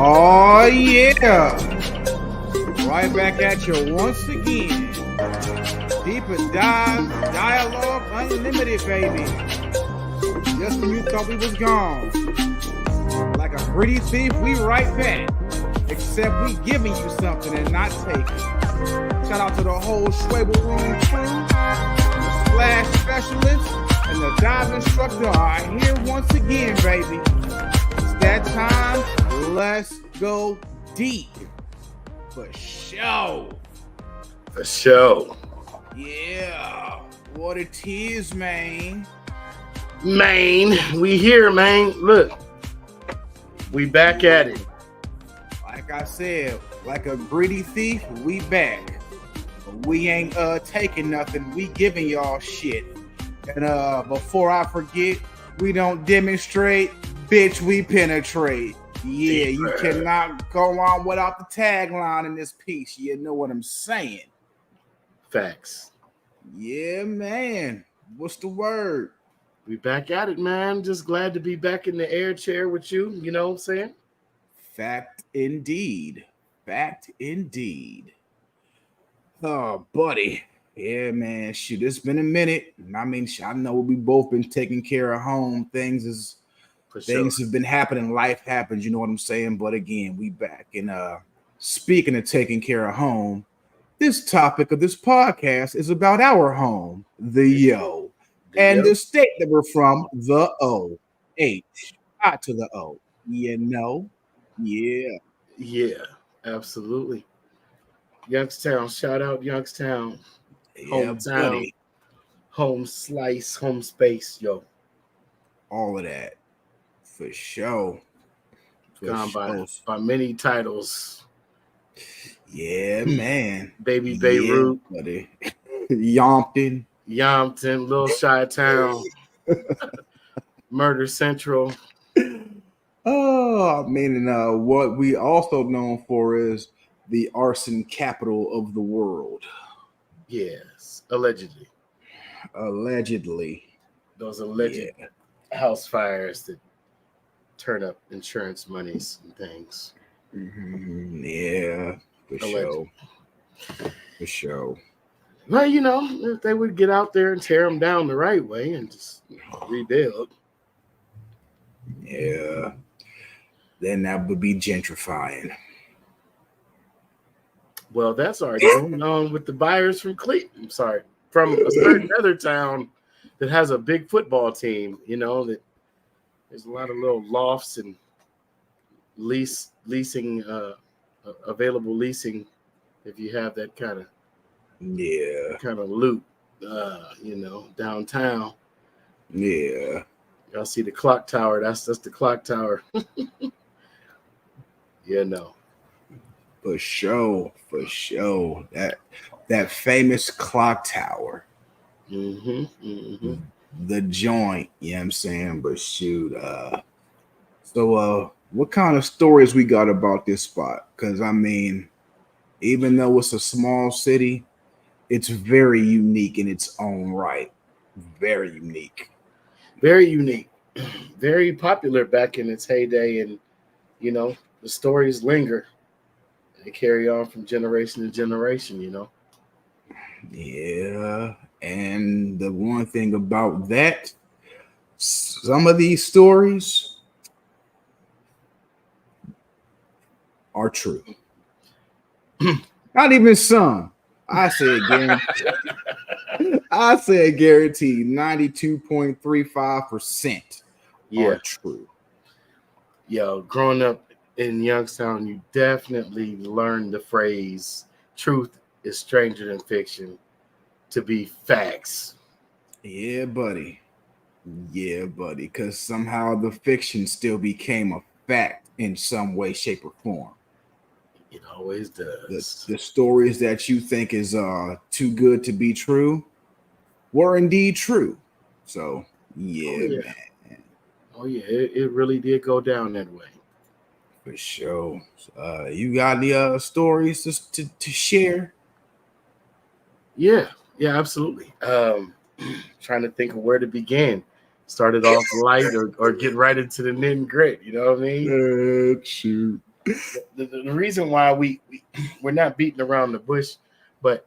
Oh yeah, right back at you once again. Deeper dive, dialogue, unlimited, baby. Just when you thought we was gone, like a pretty thief, we right back. Except we giving you something and not taking. Shout out to the whole Schwebel room crew, the splash specialist, and the dive instructor are here once again, baby. It's that time. Let's go deep. For show. For show. Yeah. What it is, man. Man, we here, man. Look. We back at it. Like I said, like a greedy thief, we back. We ain't taking nothing. We giving y'all shit. And before I forget, we don't demonstrate, bitch, we penetrate. Yeah, you cannot go on without the tagline in this piece. You know what I'm saying? Facts. Yeah, man. What's the word? We back at it, man. Just glad to be back in the air chair with you. You know what I'm saying? Fact indeed. Fact indeed. Oh, buddy. Yeah, man. Shoot, it's been a minute. I mean, I know we both been taking care of home. Things have been happening. Life happens. You know what I'm saying? But again, we back. And speaking of taking care of home, this topic of this podcast is about our home, the yo, and the state that we're from, the O. H. I to the O. You know? Yeah. Yeah, absolutely. Youngstown, shout out Youngstown. Hometown, buddy. Home slice, home space, yo. All of that. For sure. Gone by many titles. Yeah, man. Baby Beirut. Buddy. Yompton, Little Chi-Town. Murder Central. Oh, I mean, and what we also known for is the arson capital of the world. Yes, allegedly. Those alleged house fires that turn up insurance monies and things. Mm-hmm. Yeah, for sure. Well, you know, if they would get out there and tear them down the right way and just rebuild. Yeah, then that would be gentrifying. Well, that's already going on with the buyers from from a certain other town that has a big football team. You know, that there's a lot of little lofts and leasing, available leasing if you have that kind of loot, you know, downtown. Yeah. Y'all see the clock tower? That's the clock tower. You know. For sure. That famous clock tower. Mm-hmm. The joint, you know what I'm saying? But shoot, so what kind of stories we got about this spot? Because I mean, even though it's a small city, it's very unique in its own right. Very unique. Very popular back in its heyday, and you know, the stories linger. They carry on from generation to generation, you know. Yeah, and the one thing about that, some of these stories are true. Not even some. I said guaranteed. I said guaranteed 92.35% are true. Yo, growing up in Youngstown, you definitely learned the phrase "truth is stranger than fiction" to be facts. Yeah, buddy. Because somehow the fiction still became a fact in some way, shape, or form. It always does. The stories that you think is too good to be true were indeed true. So, man. Oh, yeah. It really did go down that way. For sure. You got the stories to share? Yeah, absolutely. Trying to think of where to begin. Started off light or get right into the nit and grit. You know what I mean? Shoot. The reason why we're not beating around the bush, but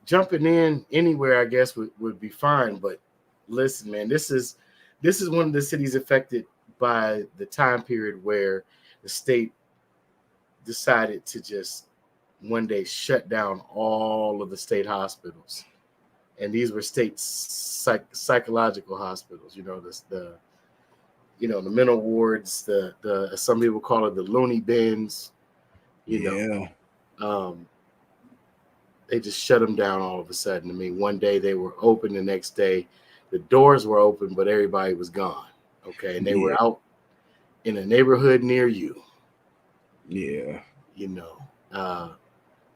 jumping in anywhere, I guess, would be fine. But listen, man, this is one of the cities affected by the time period where the state decided to just one day shut down all of the state hospitals. And these were state psychological hospitals, the the mental wards, the some people call it the loony bins, they just shut them down all of a sudden. I mean, one day they were open, the next day the doors were open, but everybody was gone. Okay, and they were out in a neighborhood near you. Yeah,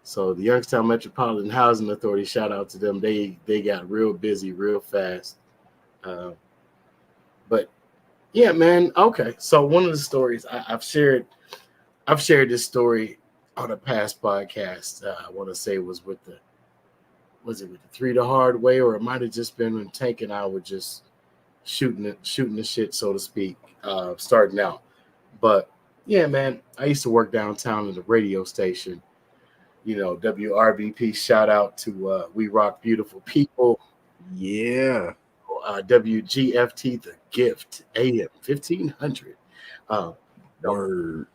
so the Youngstown Metropolitan Housing Authority, shout out to them. They got real busy real fast. But yeah, man. Okay, so one of the stories I've shared this story on a past podcast. I want to say it was with the Three the Hard Way, or it might have just been when Tank and I were just shooting the shit, so to speak, starting out. But yeah, man, I used to work downtown at a radio station, WRBP. Shout out to We Rock Beautiful People. Yeah. WGFT The Gift AM 1500. Word.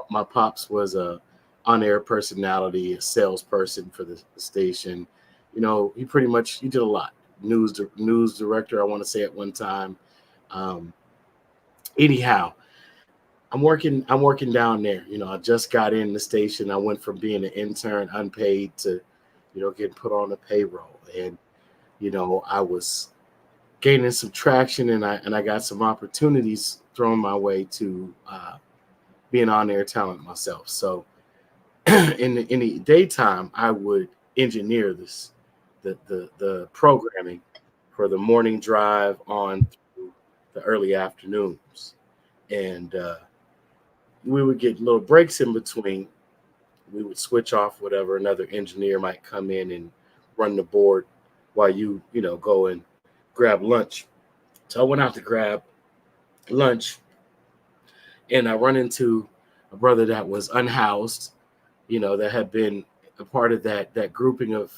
My pops was a on-air personality, a salesperson for the station. He did a lot. News director, I want to say at one time. Anyhow, I'm working down there. I just got in the station. I went from being an intern, unpaid, to, getting put on the payroll. And, I was gaining some traction, and I got some opportunities thrown my way to be an on-air talent myself. So in the daytime, I would engineer the programming for the morning drive on through the early afternoons. And we would get little breaks in between. We would switch off whatever. Another engineer might come in and run the board while you go and grab lunch. So I went out to grab lunch, and I run into a brother that was unhoused, that had been a part of that grouping of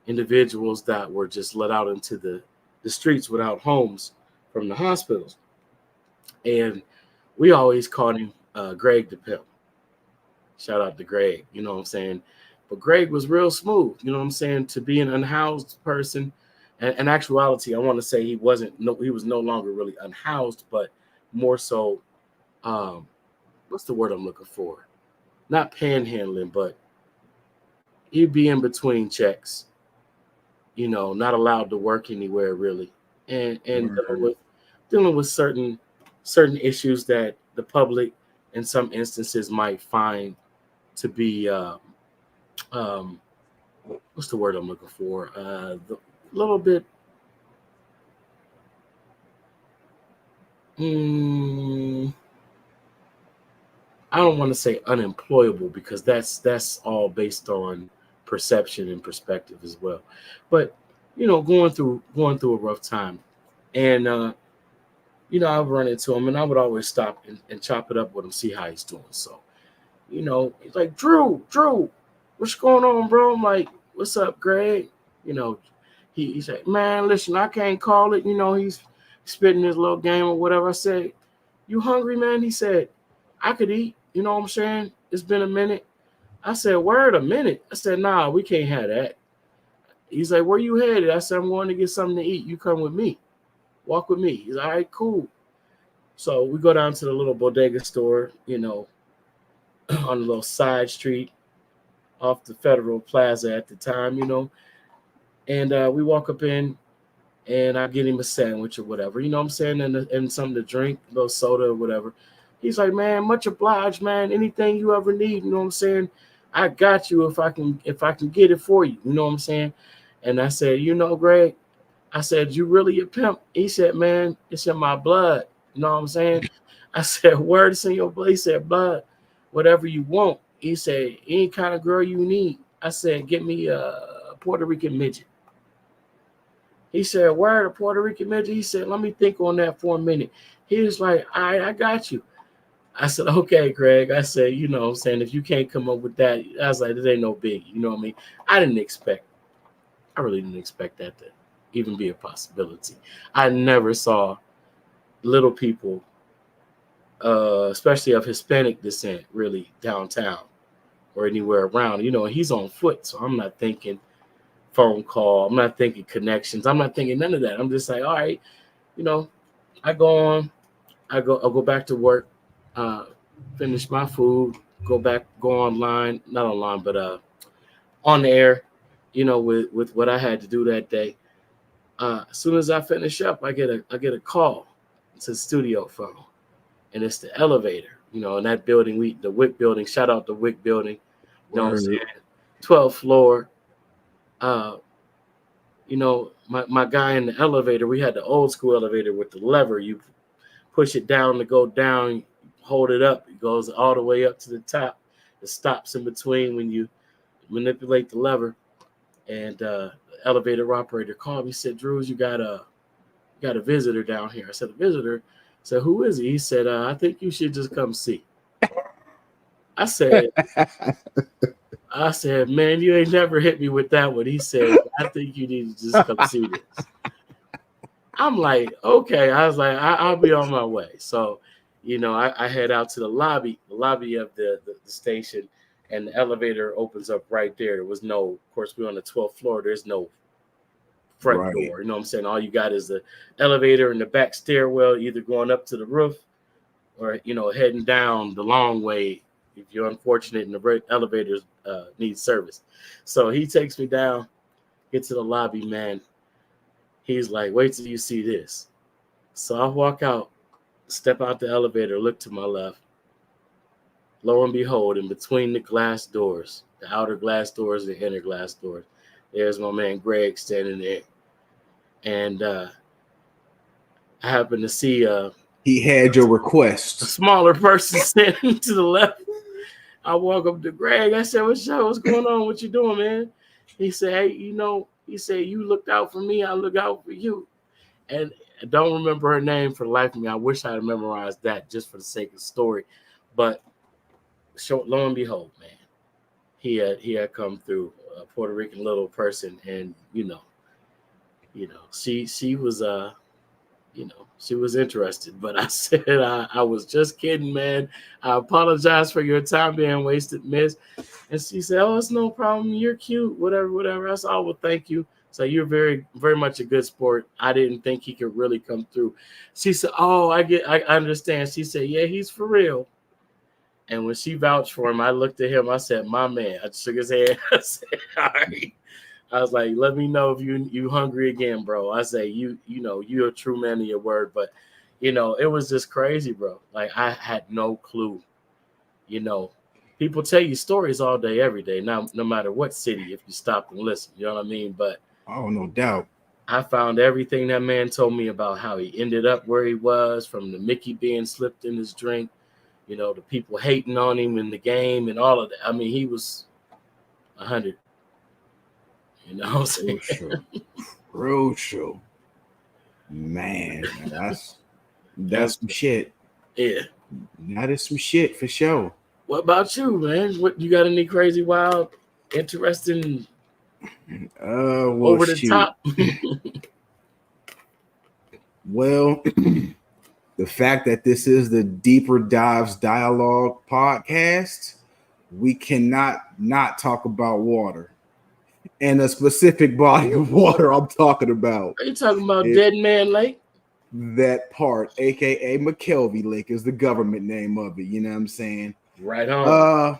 individuals that were just let out into the streets without homes from the hospitals. And we always called him Greg the Pimp. Shout out to Greg, you know what I'm saying? But Greg was real smooth, you know what I'm saying? To be an unhoused person, and in actuality, I want to say he was no longer really unhoused, but more so, what's the word I'm looking for? Not panhandling, but he'd be in between checks, not allowed to work anywhere really, and dealing with certain issues that the public in some instances might find to be what's the word I'm looking for? The little bit I don't want to say unemployable, because that's all based on perception and perspective as well. But going through a rough time, and I would run into him, and I would always stop and chop it up with him, see how he's doing. So, he's like, Drew, what's going on, bro? I'm like, what's up, Greg? He's like, man, listen, I can't call it. He's spitting his little game or whatever. I said, you hungry, man? He said, I could eat. You know what I'm saying? It's been a minute. I said, word, a minute? I said, nah, we can't have that. He's like, where you headed? I said, I'm going to get something to eat. You come with me. Walk with me. He's like, all right, cool. So we go down to the little bodega store, on a little side street off the Federal Plaza at the time, and we walk up in, and I get him a sandwich or whatever, you know what I'm saying, and something to drink, a little soda or whatever. He's like, man, much obliged, man. Anything you ever need, you know what I'm saying? I got you if I can get it for you, you know what I'm saying? And I said, Greg, I said, you really a pimp? He said, man, it's in my blood. You know what I'm saying? I said, word, it's in your blood. He said, blood, whatever you want. He said, any kind of girl you need. I said, get me a Puerto Rican midget. He said, word, a Puerto Rican midget? He said, let me think on that for a minute. He was like, all right, I got you. I said, okay, Greg. I said, you know what I'm saying, if you can't come up with that, I was like, this ain't no big. You know what I mean? I really didn't expect that to even be a possibility. I never saw little people, especially of Hispanic descent, really downtown or anywhere around. You know, he's on foot, so I'm not thinking phone call. I'm not thinking connections. I'm not thinking none of that. I'm just like, all right, you know, I go on, I'll go back to work, uh, finish my food, go online, not online, but on the air, you know, with what I had to do that day. As soon as I finish up, I get a call. It's a studio phone, and it's the elevator. You know, in that building, the Wick building. Shout out the Wick building. You know what I'm saying? 12th floor. Uh, you know, my guy in the elevator. We had the old school elevator with the lever. You push it down to go down. Hold it up. It goes all the way up to the top. It stops in between when you manipulate the lever. And the elevator operator called me. He said, "Drews, you got a visitor down here." I said, "A visitor?" I said, "Who is he?" He said, "I think you should just come see." I said, "Man, you ain't never hit me with that one." He said, "I think you need to just come see this." I'm like, okay. I was like, I'll be on my way. So, you know, I head out to the lobby of the station, and the elevator opens up right there. There was no, of course, we're on the 12th floor. There's no front door. You know what I'm saying? All you got is the elevator and the back stairwell, either going up to the roof or, you know, heading down the long way if you're unfortunate and the elevators need service. So he takes me down, get to the lobby, man. He's like, wait till you see this. So I walk out, step out the elevator, look to my left. Lo and behold, in between the glass doors, the outer glass doors, the inner glass doors, there's my man Greg standing there. And I happened to see he had your a request. smaller person standing to the left. I walk up to Greg. I said, what's going on? What you doing, man? He said, hey, you know, he said, you looked out for me. I look out for you. And I don't remember her name for the life of me. I wish I had memorized that just for the sake of the story. But lo and behold, man, he had come through, a Puerto Rican little person. And, you know, she was she was interested, but I said I was just kidding, man. I apologize for your time being wasted, miss. And she said, "Oh, it's no problem. You're cute. Whatever." I said, "Oh, well, thank you." So you're very, very much a good sport. I didn't think he could really come through. She said, "Oh, I understand." She said, "Yeah, he's for real." And when she vouched for him, I looked at him. I said, "My man." I shook his hand. I said, "All right." I was like, let me know if you hungry again, bro. I say, you know, you're a true man of your word. But, you know, it was just crazy, bro. Like, I had no clue. You know, people tell you stories all day, every day, no matter what city, if you stop and listen. You know what I mean? But oh, no doubt. I found everything that man told me about how he ended up where he was, from the Mickey being slipped in his drink, you know, the people hating on him in the game and all of that. I mean, he was 100. You know what I'm saying? Crucial. Man, that's some shit. Yeah. That is some shit for sure. What about you, man? What you got any crazy, wild, interesting, Well, over the shoot. top? Well, the fact that this is the Deeper Dives Dialogue podcast, we cannot not talk about water. And a specific body of water I'm talking about. Are you talking about Dead Man Lake? That part, aka McKelvey Lake, is the government name of it. You know what I'm saying? Right on.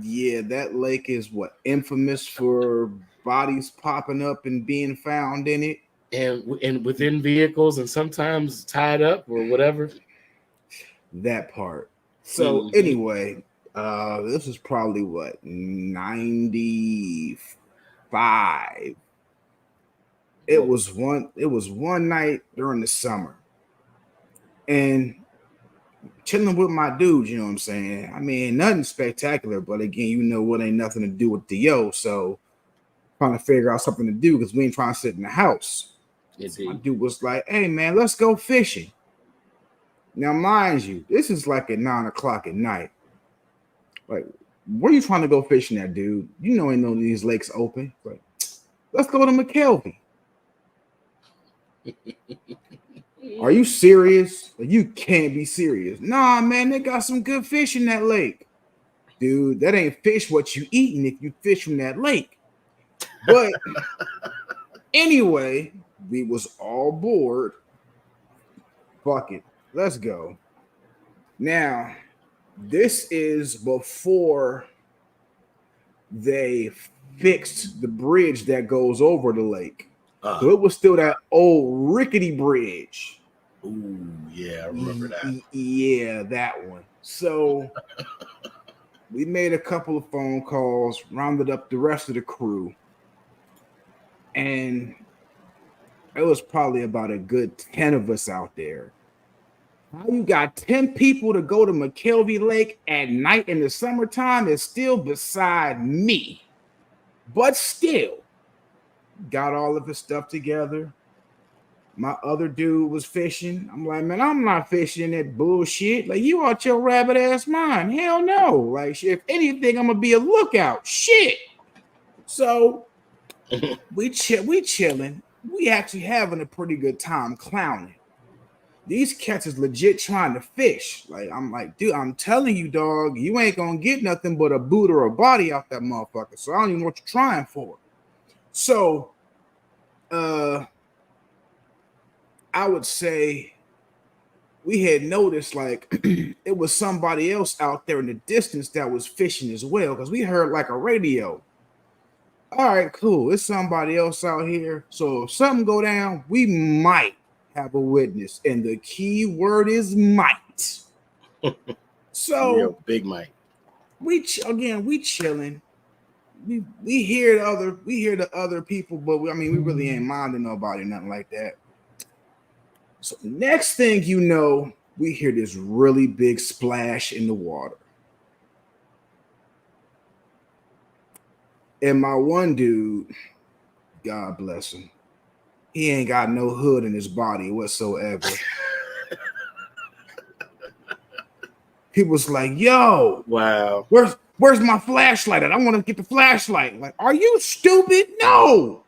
Yeah, that lake is what, infamous for bodies popping up and being found in it. And within vehicles and sometimes tied up or whatever. That part. So anyway, this is probably what, 95. It was one night during the summer. And chilling with my dudes, you know what I'm saying? I mean, nothing spectacular, but again, you know what, ain't nothing to do with the so trying to figure out something to do because we ain't trying to sit in the house. So my dude was like, hey man, let's go fishing. Now, mind you, this is like at 9 o'clock at night. Like, where you trying to go fishing at, dude? You know, ain't no these lakes open. Like, let's go to McKelvey. Are you serious? Like, you can't be serious. Nah, man, they got some good fish in that lake. Dude, that ain't fish what you eating if you fish from that lake. But anyway, we was all bored. Fuck it. Let's go. Now, this is before they fixed the bridge that goes over the lake. So it was still that old rickety bridge. Ooh, yeah, I remember that. Yeah, that one. So we made a couple of phone calls, rounded up the rest of the crew, and it was probably about a good 10 of us out there. How you got 10 people to go to McKelvey Lake at night in the summertime is still beside me. But still, got all of his stuff together. My other dude was fishing. I'm like, man, I'm not fishing that bullshit. Like, you out your rabbit ass mind. Hell no. Like, if anything, I'm gonna be a lookout. Shit. So we chilling. We actually having a pretty good time clowning. These cats is legit trying to fish. Like, I'm like, dude, I'm telling you, dog, you ain't gonna get nothing but a boot or a body out that motherfucker. So I don't even know what you're trying for. So I would say we had noticed like it was somebody else out there in the distance that was fishing as well, because we heard like a radio. All right, cool. It's somebody else out here. So if something go down, we might have a witness, and the key word is might. So real big might. We chilling. We hear the other people, but we really ain't minding nobody, nothing like that. So next thing you know, we hear this really big splash in the water. And my one dude, God bless him, he ain't got no hood in his body whatsoever. He was like, yo, wow, where's my flashlight at? I want to get the flashlight. Like, are you stupid? No.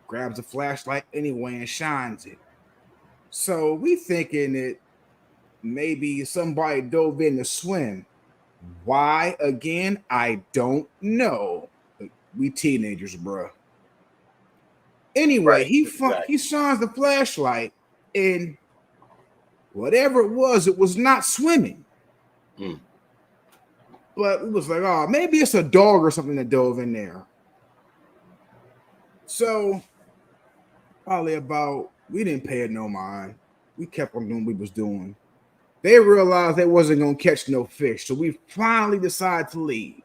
Grabs the flashlight anyway and shines it. So we thinking that maybe somebody dove in to swim. Why again? I don't know. We teenagers, bro. Anyway, right, he exactly. shines the flashlight, and whatever it was not swimming. But it was like, oh, maybe it's a dog or something that dove in there. So probably we didn't pay it no mind. We kept on doing what we was doing. They realized they wasn't gonna catch no fish, so we finally decided to leave.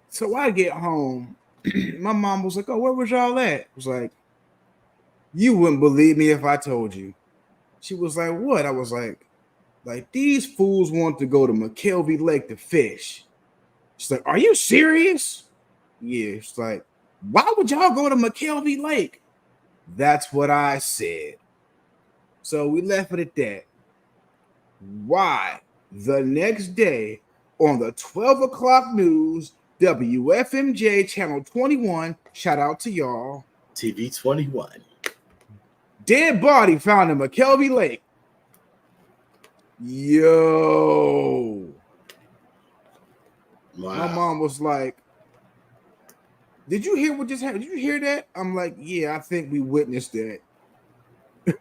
So I get home. My mom was like, oh, where was y'all at? I was like, you wouldn't believe me if I told you. She was like, what? I was like these fools want to go to McKelvey Lake to fish. She's like, are you serious? Yeah. She's like, why would y'all go to McKelvey Lake? That's what I said. So we left it at that. Why? The next day on the 12 o'clock news, WFMJ Channel 21, shout out to y'all. TV 21. Dead body found in McKelvey Lake. Yo. Wow. My mom was like, did you hear what just happened? Did you hear that? I'm like, yeah, I think we witnessed that. He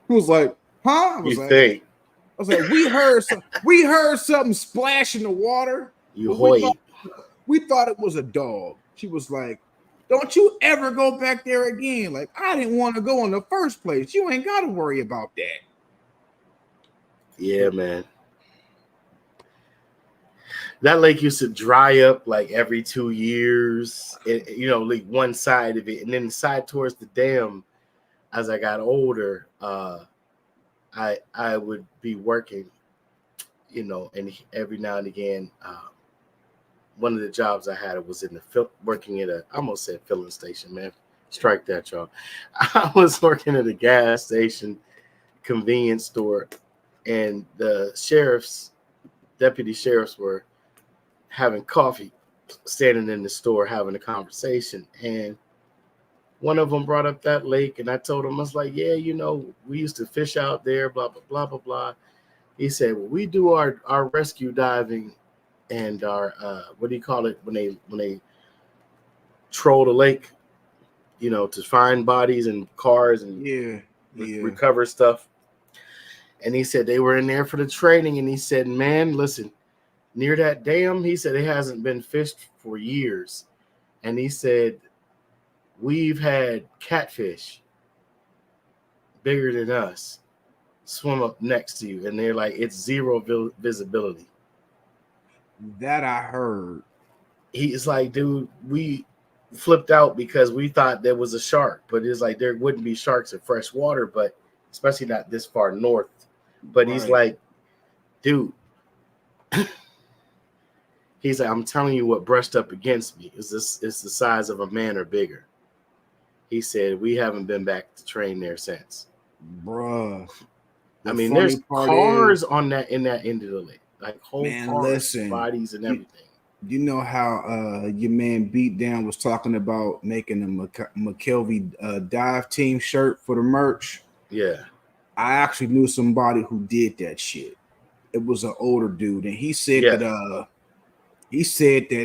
was like, huh? I was like, we heard something splash in the water. We thought it was a dog. She was like, don't you ever go back there again. Like, I didn't want to go in the first place. You ain't got to worry about that. Yeah, man. That lake used to dry up like every 2 years, like one side of it. And then the side towards the dam, as I got older, I would be working, and every now and again, one of the jobs I had was working at I almost said filling station, man. Strike that, y'all. I was working at a gas station, convenience store, and the deputy sheriffs were having coffee, standing in the store having a conversation, and one of them brought up that lake, and I told him, I was like, yeah, we used to fish out there, blah blah blah blah blah. He said, well, we do our rescue diving and our what do you call it when they troll the lake, to find bodies and cars and recover stuff. And he said they were in there for the training, and he said, man, listen, near that dam, he said it hasn't been fished for years. And he said, we've had catfish bigger than us swim up next to you, and they're like, it's zero visibility. That I heard. He's like, dude, we flipped out because we thought there was a shark, but it's like there wouldn't be sharks in fresh water, but especially not this far north. But He's like, dude, he's like, I'm telling you what brushed up against me is the size of a man or bigger. He said, we haven't been back to train there since. Bruh. I mean, there's cars in that end of the lake, like whole cars, bodies and everything. You know how your man Beatdown was talking about making a McKelvey dive team shirt for the merch? Yeah. I actually knew somebody who did that shit. It was an older dude, and he said that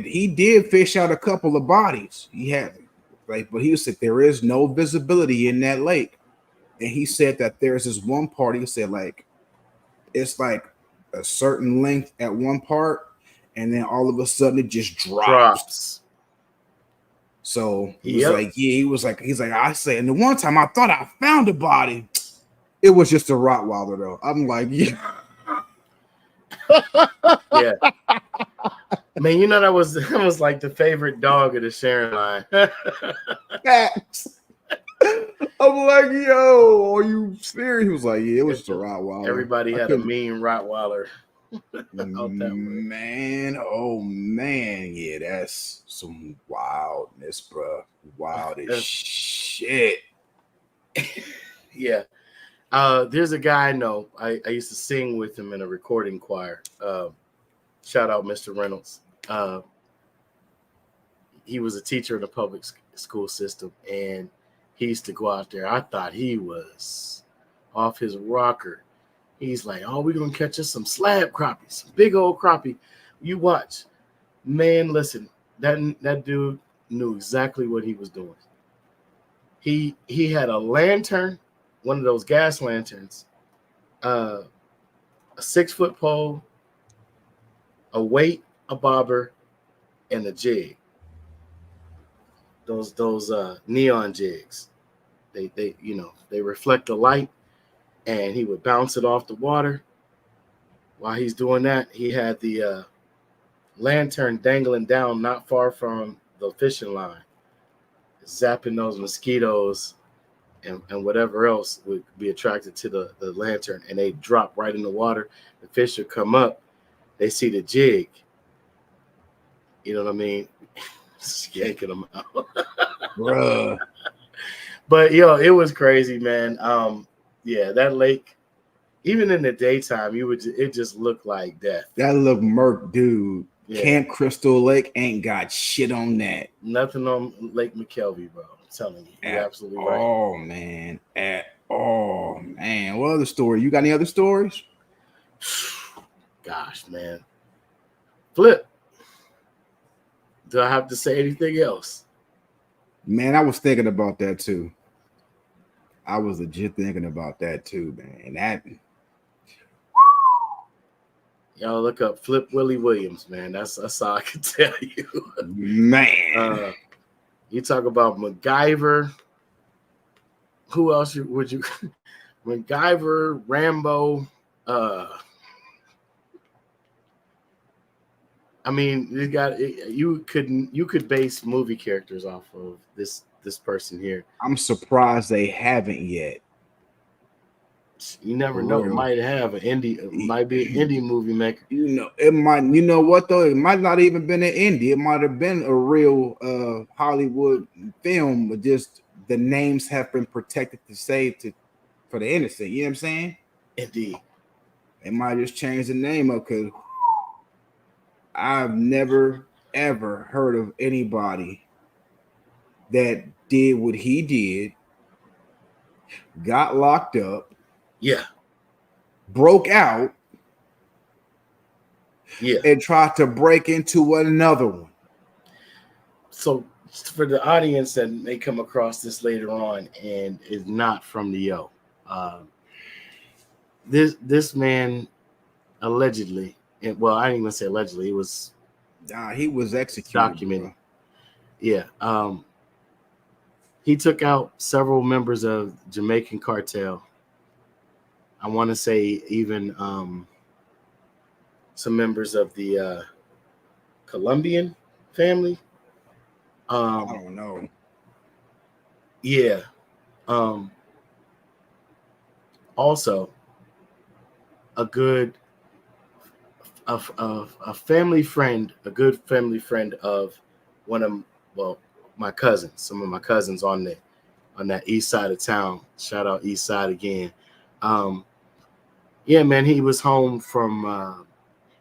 he did fish out a couple of bodies. He had but he said there is no visibility in that lake. And he said that there's this one part, he said it's like a certain length at one part, and then all of a sudden it just drops. So he was like, I said, and the one time I thought I found a body, it was just a Rottweiler though. I'm like, yeah. Yeah. Man, that was like the favorite dog of the sharing line. Facts. I'm like, yo, are you serious? He was like, yeah, it was just a Rottweiler. Everybody had a mean Rottweiler. Man, oh man, yeah, that's some wildness, bro. Wild as shit. Yeah. There's a guy I know. I used to sing with him in a recording choir. Shout out Mr. Reynolds. He was a teacher in the public school system, and he used to go out there. I thought he was off his rocker. He's like, oh, we're going to catch us some slab crappie, some big old crappie. You watch. Man, listen, that dude knew exactly what he was doing. He had a lantern, one of those gas lanterns, a 6-foot pole, a weight, a bobber, and a jig. Those neon jigs. They reflect the light, and he would bounce it off the water. While he's doing that, he had the lantern dangling down not far from the fishing line, zapping those mosquitoes and whatever else would be attracted to the lantern, and they drop right in the water. The fish would come up. They see the jig. You know what I mean? Yanking them out. Bruh. But, it was crazy, man. Yeah, that lake, even in the daytime, it just looked like death. That looked murk, dude. Yeah. Camp Crystal Lake ain't got shit on that. Nothing on Lake McKelvey, bro. I'm telling you. You're absolutely right. Oh, man. At all, man. What other story? You got any other stories? Gosh, man. Flip. Do I have to say anything else? Man, I was thinking about that too. I was legit thinking about that too, man. Y'all look up Flip Willie Williams, man. That's all I can tell you. Man. You talk about MacGyver. Who else would you? MacGyver, Rambo. I mean, you could base movie characters off of this person here. I'm surprised they haven't yet. You never know. It might have might be an indie movie maker. It might. You know what though? It might not even been an indie. It might have been a real Hollywood film, but just the names have been protected for the innocent. You know what I'm saying? Indeed. They might just change the name up because I've never ever heard of anybody that did what he did, got locked up, Yeah. broke out, Yeah. and tried to break into another one. So for the audience that may come across this later on and is not from the Yo, this man allegedly, and well, I didn't even say allegedly, it was He was executed, documented. bro. Yeah. He took out several members of Jamaican cartel. I want to say even some members of the Colombian family. I don't know. Yeah. Also, a good a family friend, a good family friend of one of my cousins, some of my cousins on that east side of town. Shout out east side again. Yeah, man, he was home from I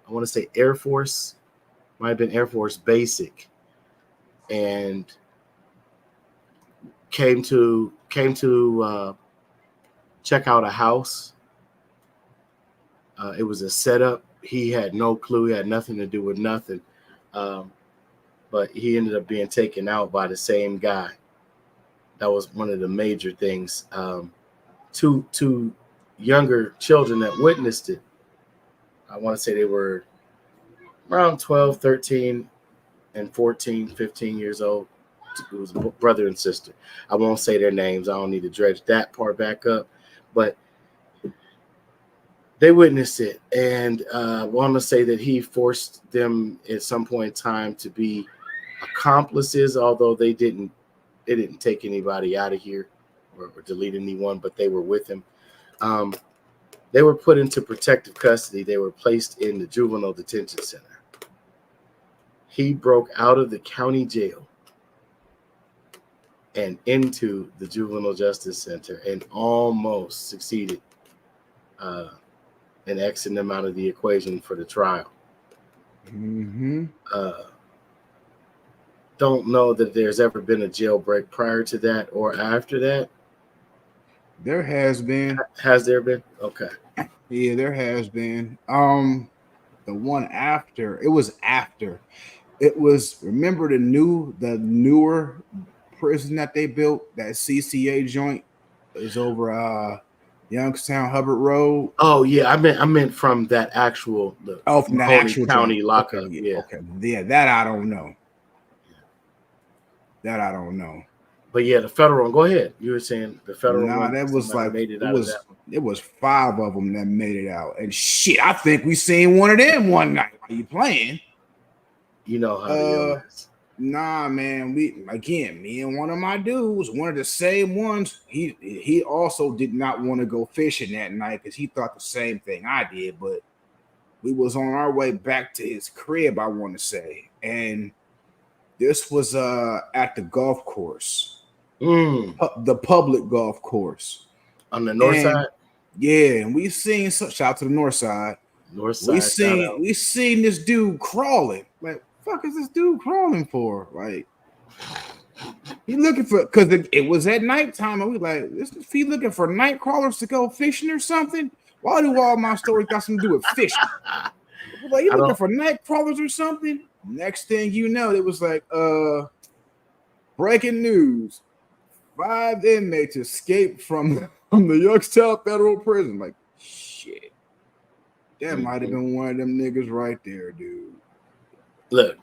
want to say Air Force, might have been Air Force Basic, and came to check out a house. It was a setup. He had no clue. He had nothing to do with nothing. But he ended up being taken out by the same guy. That was one of the major things. Two younger children that witnessed it. I want to say they were around 12, 13, and 14, 15 years old. It was brother and sister. I won't say their names. I don't need to dredge that part back up. But they witnessed it, and want to say that he forced them at some point in time to be accomplices, although they didn't take anybody out of here or delete anyone, but they were with him. They were put into protective custody. They were placed in the juvenile detention center. He broke out of the county jail and into the juvenile justice center and almost succeeded in exiting them out of the equation for the trial. Mm-hmm. Don't know that there's ever been a jailbreak prior to that or after that. There has been. Has there been? Okay. Yeah, there has been. The one after, it was after. It was, remember the newer prison that they built, that CCA joint is over Youngstown Hubbard Road. Oh yeah, I meant from that actual the From the Mahoney actual County joint. lockup. Okay, Yeah. okay. Yeah, that I don't know. That I don't know. But yeah, the federal one. Go ahead. You were saying the federal Nah, one. that was like made it out of that one. it was 5 of them that made it out. And shit, I think we seen one of them one night. Are you playing? You know how the is. Nah, man. Me and one of my dudes, one of the same ones. He also did not want to go fishing that night because he thought the same thing I did. But we was on our way back to his crib, I want to say, and this was at the golf course, the public golf course on the north side. Yeah, and we seen shout out to the north side. North side. We seen this dude crawling. Like, fuck is this dude crawling for? Like, he looking for, because it was at nighttime, and we like, is he looking for night crawlers to go fishing or something? Why do all my stories got something to do with fishing? We're like, you looking for night crawlers or something? Next thing you know, it was like, breaking news: 5 inmates escaped from the Youngstown Federal Prison. Like, shit. That might have been one of them niggas right there, dude. Look,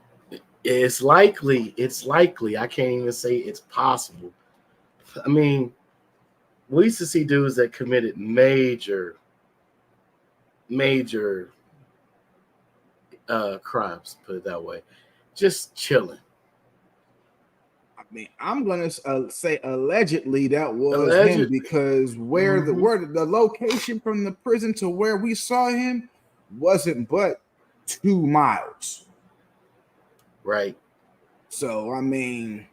it's likely. I can't even say it's possible. I mean, we used to see dudes that committed major crimes, put it that way, just chilling. I mean, I'm gonna say allegedly that was him, because where the location from the prison to where we saw him wasn't but 2 miles. Right. So I mean,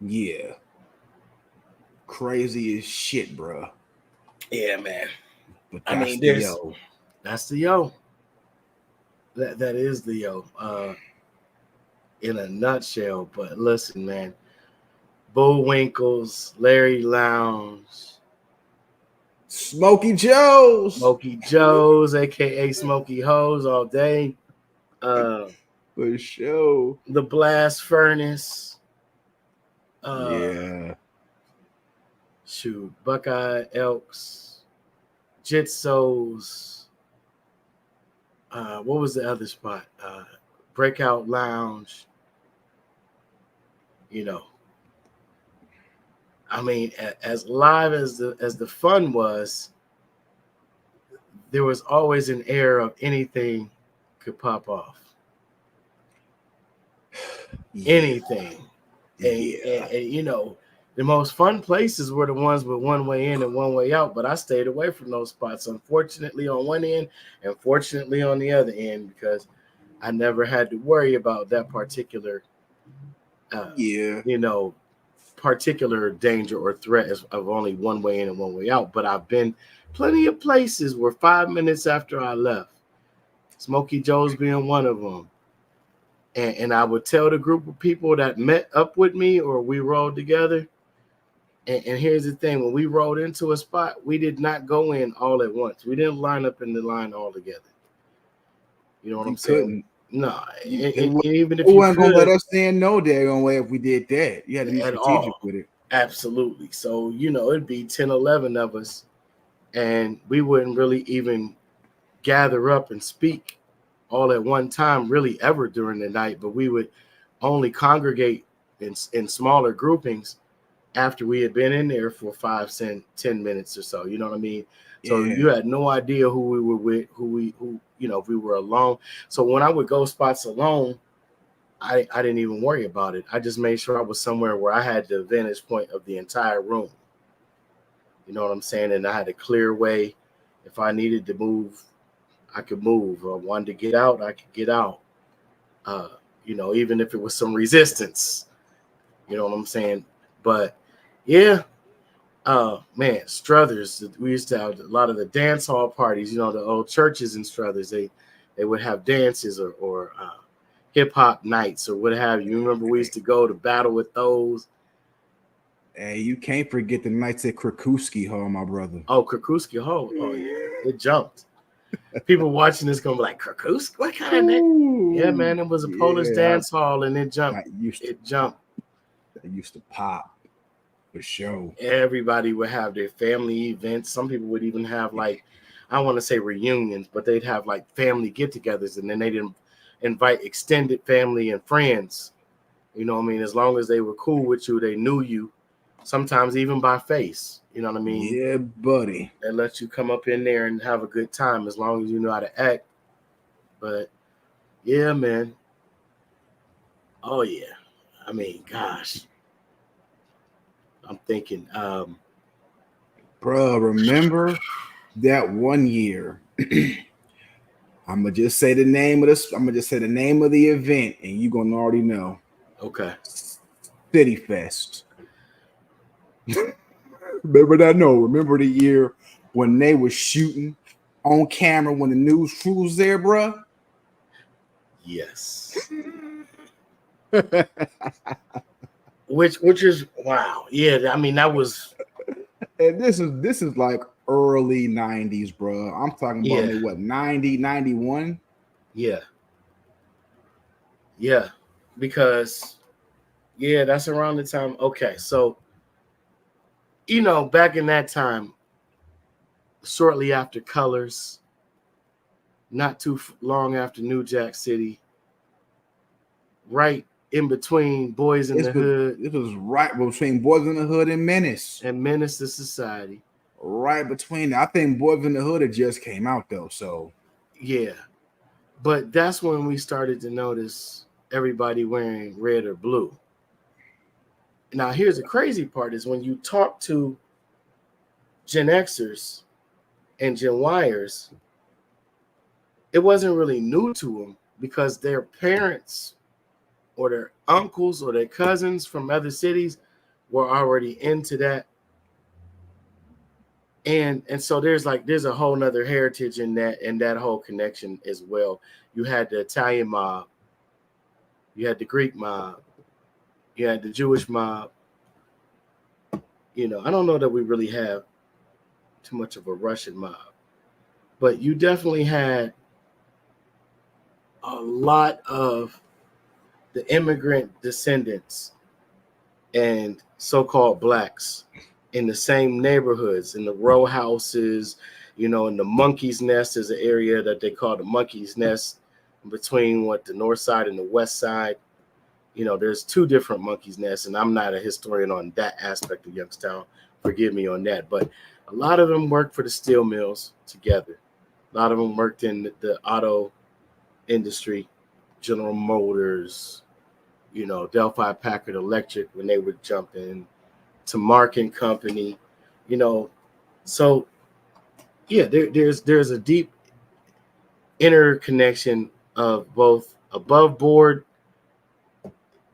yeah, crazy as shit, bro. Yeah, man. But I that's mean, the yo. that's the yo. That is the yo. In a nutshell. But listen, man, Bullwinkles, Larry Lounge, Smokey Joe's. Smokey Joe's, aka Smokey Hoes, all day. For sure. The Blast Furnace. Yeah. Shoot, Buckeye Elks, Jitsos. What was the other spot? Breakout Lounge. You know, I mean, as live as the fun was, there was always an air of anything could pop off. Yeah. Anything. And you know, the most fun places were the ones with one way in and one way out, but I stayed away from those spots, unfortunately, on one end and fortunately on the other end, because I never had to worry about that particular you know, particular danger or threat of only one way in and one way out. But I've been plenty of places where 5 minutes after I left, Smokey Joe's being one of them, and I would tell the group of people that met up with me or we rolled together. And here's the thing: when we rolled into a spot, we did not go in all at once. We didn't line up in the line all together. You know what I'm saying? Couldn't. No, It even if you wasn't gonna let could, us in no daggone way if we did that. You had to be at strategic all. with it. Absolutely. So, you know, it'd be 10, 11 of us, and we wouldn't really even gather up and speak all at one time, really, ever during the night. But we would only congregate in smaller groupings after we had been in there for 5, 10 minutes or so. You know what I mean? So you had no idea who we were with, who you know, if we were alone. So when I would go spots alone, I didn't even worry about it. I just made sure I was somewhere where I had the vantage point of the entire room. You know what I'm saying? And I had a clear way. If I needed to move, I could move. Or wanted to get out, I could get out. You know, even if it was some resistance. You know what I'm saying? But yeah, man, Struthers. We used to have a lot of the dance hall parties. You know, the old churches in Struthers. They would have dances or hip hop nights or what have you. Remember, we used to go to battle with those. Hey, you can't forget the nights at Krakowski Hall, my brother. Oh, Krakowski Hall. Oh yeah, it jumped. People watching this gonna be like, Krakowski? What kind of name? Yeah, man, it was a Polish dance hall and it jumped. It jumped. It used to pop for sure. Everybody would have their family events. Some people would even have like, I want to say reunions, but they'd have like family get-togethers, and then they didn't invite extended family and friends. You know what I mean? As long as they were cool with you, they knew you. Sometimes even by face. You know what I mean? Yeah, buddy. They let you come up in there and have a good time as long as you know how to act. But yeah, man. Oh yeah. I mean, gosh. I'm thinking, Bruh, remember that one year? I'm gonna just say the name of this. I'm gonna just say the name of the event, and you're gonna already know. okay. City Fest. Remember that? No, remember the year when they were shooting on camera when the news crew was there, bruh? Yes. which is wow. Yeah, I mean that was And this is like early 90s, bro. I'm talking about yeah. what 90, 91? Yeah. Yeah. Because yeah, that's around the time. Okay, so you know, back in that time, shortly after Colors, not too long after New Jack City, right in between Boys in the Hood. It was right between Boys in the Hood and Menace. And Menace to Society. Right between, I think Boys in the Hood had just came out though, so yeah. But that's when we started to notice everybody wearing red or blue. Now, here's the crazy part is when you talk to Gen Xers and Gen Yers, it wasn't really new to them because their parents or their uncles or their cousins from other cities were already into that And so there's a whole nother heritage in that whole connection as well. You had the Italian mob, you had the Greek mob, you had the Jewish mob. I don't know that we really have too much of a Russian mob, but you definitely had a lot of the immigrant descendants and so-called blacks in the same neighborhoods, in the row houses, in the Monkey's Nest is an area that they call the Monkey's Nest between the north side and the west side. There's two different Monkey's Nests, and I'm not a historian on that aspect of Youngstown. Forgive me on that. But a lot of them worked for the steel mills together. A lot of them worked in the auto industry, General Motors, Delphi Packard Electric when they would jump in, to Mark and Company, So, yeah, there's a deep interconnection of both above board,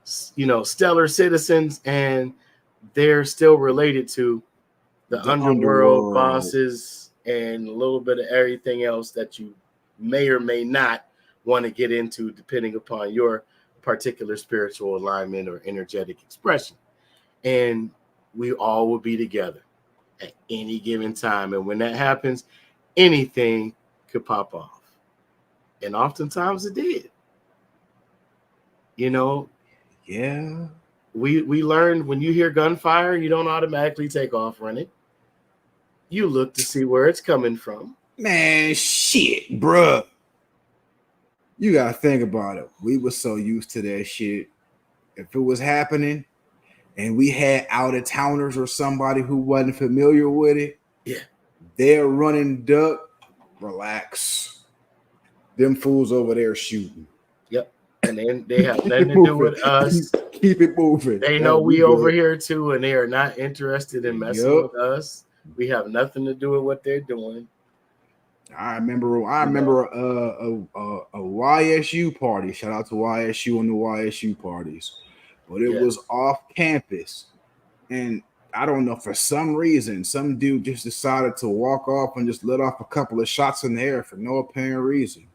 stellar citizens, and they're still related to the underworld bosses and a little bit of everything else that you may or may not want to get into depending upon your particular spiritual alignment or energetic expression. And we all will be together at any given time. And when that happens, anything could pop off. And oftentimes it did. Yeah. We learned when you hear gunfire, you don't automatically take off running. You look to see where it's coming from. Man, shit, bruh. You gotta think about it. We were so used to that shit. If it was happening and we had out-of-towners or somebody who wasn't familiar with it, yeah, they're running duck, relax. Them fools over there shooting. Yep. And then they have nothing to do with us. Keep it moving. They know we over here too, and they are not interested in messing with us. We have nothing to do with what they're doing. I remember a YSU party. Shout out to YSU and the YSU parties. But it was off campus. And I don't know, for some reason, some dude just decided to walk off and just let off a couple of shots in the air for no apparent reason.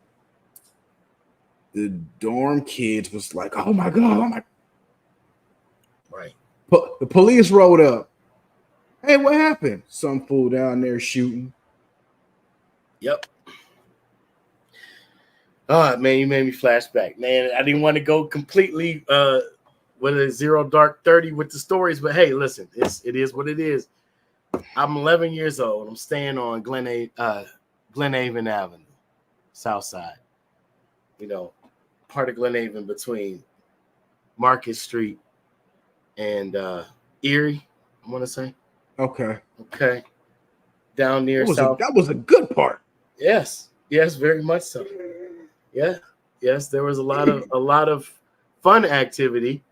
The dorm kids was like, oh my God, Right. The police rolled up. Hey, what happened? Some fool down there shooting. Yep. Oh man, you made me flashback. Man, I didn't want to go completely with a zero dark 30 with the stories, but hey, listen, it is what it is. I'm 11 years old. I'm staying on Glenhaven Avenue, South Side. Part of Glenhaven between Market Street and Erie, I want to say. Okay. Down near South. That was a good part. Yes, very much so. Yeah, yes, there was a lot of fun activity.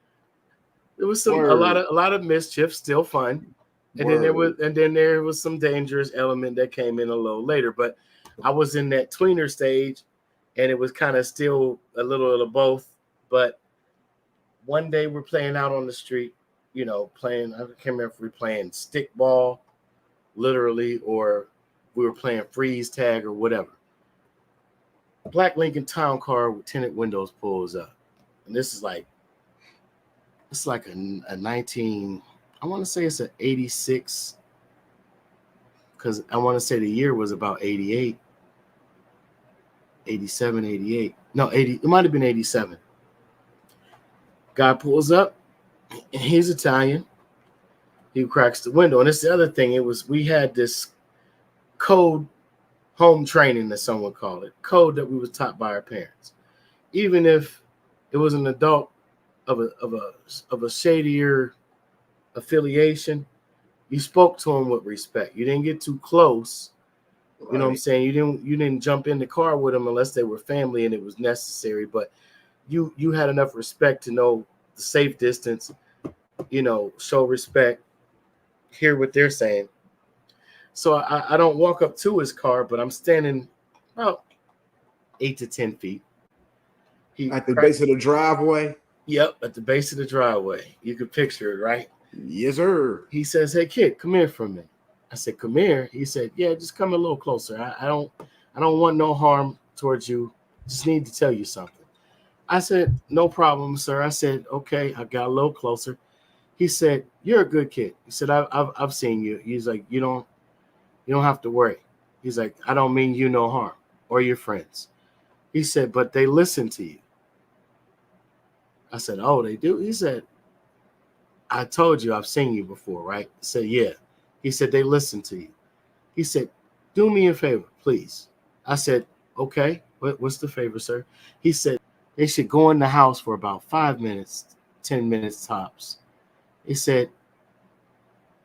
There was a lot of mischief, still fun, and then there was some dangerous element that came in a little later. But I was in that tweener stage, and it was kind of still a little of both. But one day we're playing out on the street, playing. I can't remember if we were playing stickball, literally, or we were playing freeze tag or whatever. A black Lincoln Town car with tinted windows pulls up. And this is like a 19, I want to say it's an 86, because I want to say the year was about 88, 87, 88. No, 80, it might have been 87. Guy pulls up, and he's Italian. He cracks the window. And it's the other thing, we had this code home training, that someone called it, code that we was taught by our parents. Even if it was an adult of a shadier affiliation, you spoke to him with respect. You didn't get too close. Right. You know what I'm saying? You didn't jump in the car with them unless they were family and it was necessary. But you had enough respect to know the safe distance, show respect, hear what they're saying. So I don't walk up to his car, but I'm standing about 8 to 10 feet. At the base of the driveway? Yep, at the base of the driveway. You could picture it, right? Yes, sir. He says, hey, kid, come here for a minute. I said, come here. He said, yeah, just come a little closer. I don't want no harm towards you. Just need to tell you something. I said, no problem, sir. I said, okay. I got a little closer. He said, you're a good kid. He said, I've seen you. He's like, you don't have to worry. He's like, I don't mean you no harm or your friends. He said, but they listen to you. I said, oh, they do? He said, I told you I've seen you before, right? I said, yeah. He said, they listen to you. He said, do me a favor, please. I said, okay. What's the favor, sir? He said, they should go in the house for about 5 minutes, 10 minutes tops. He said,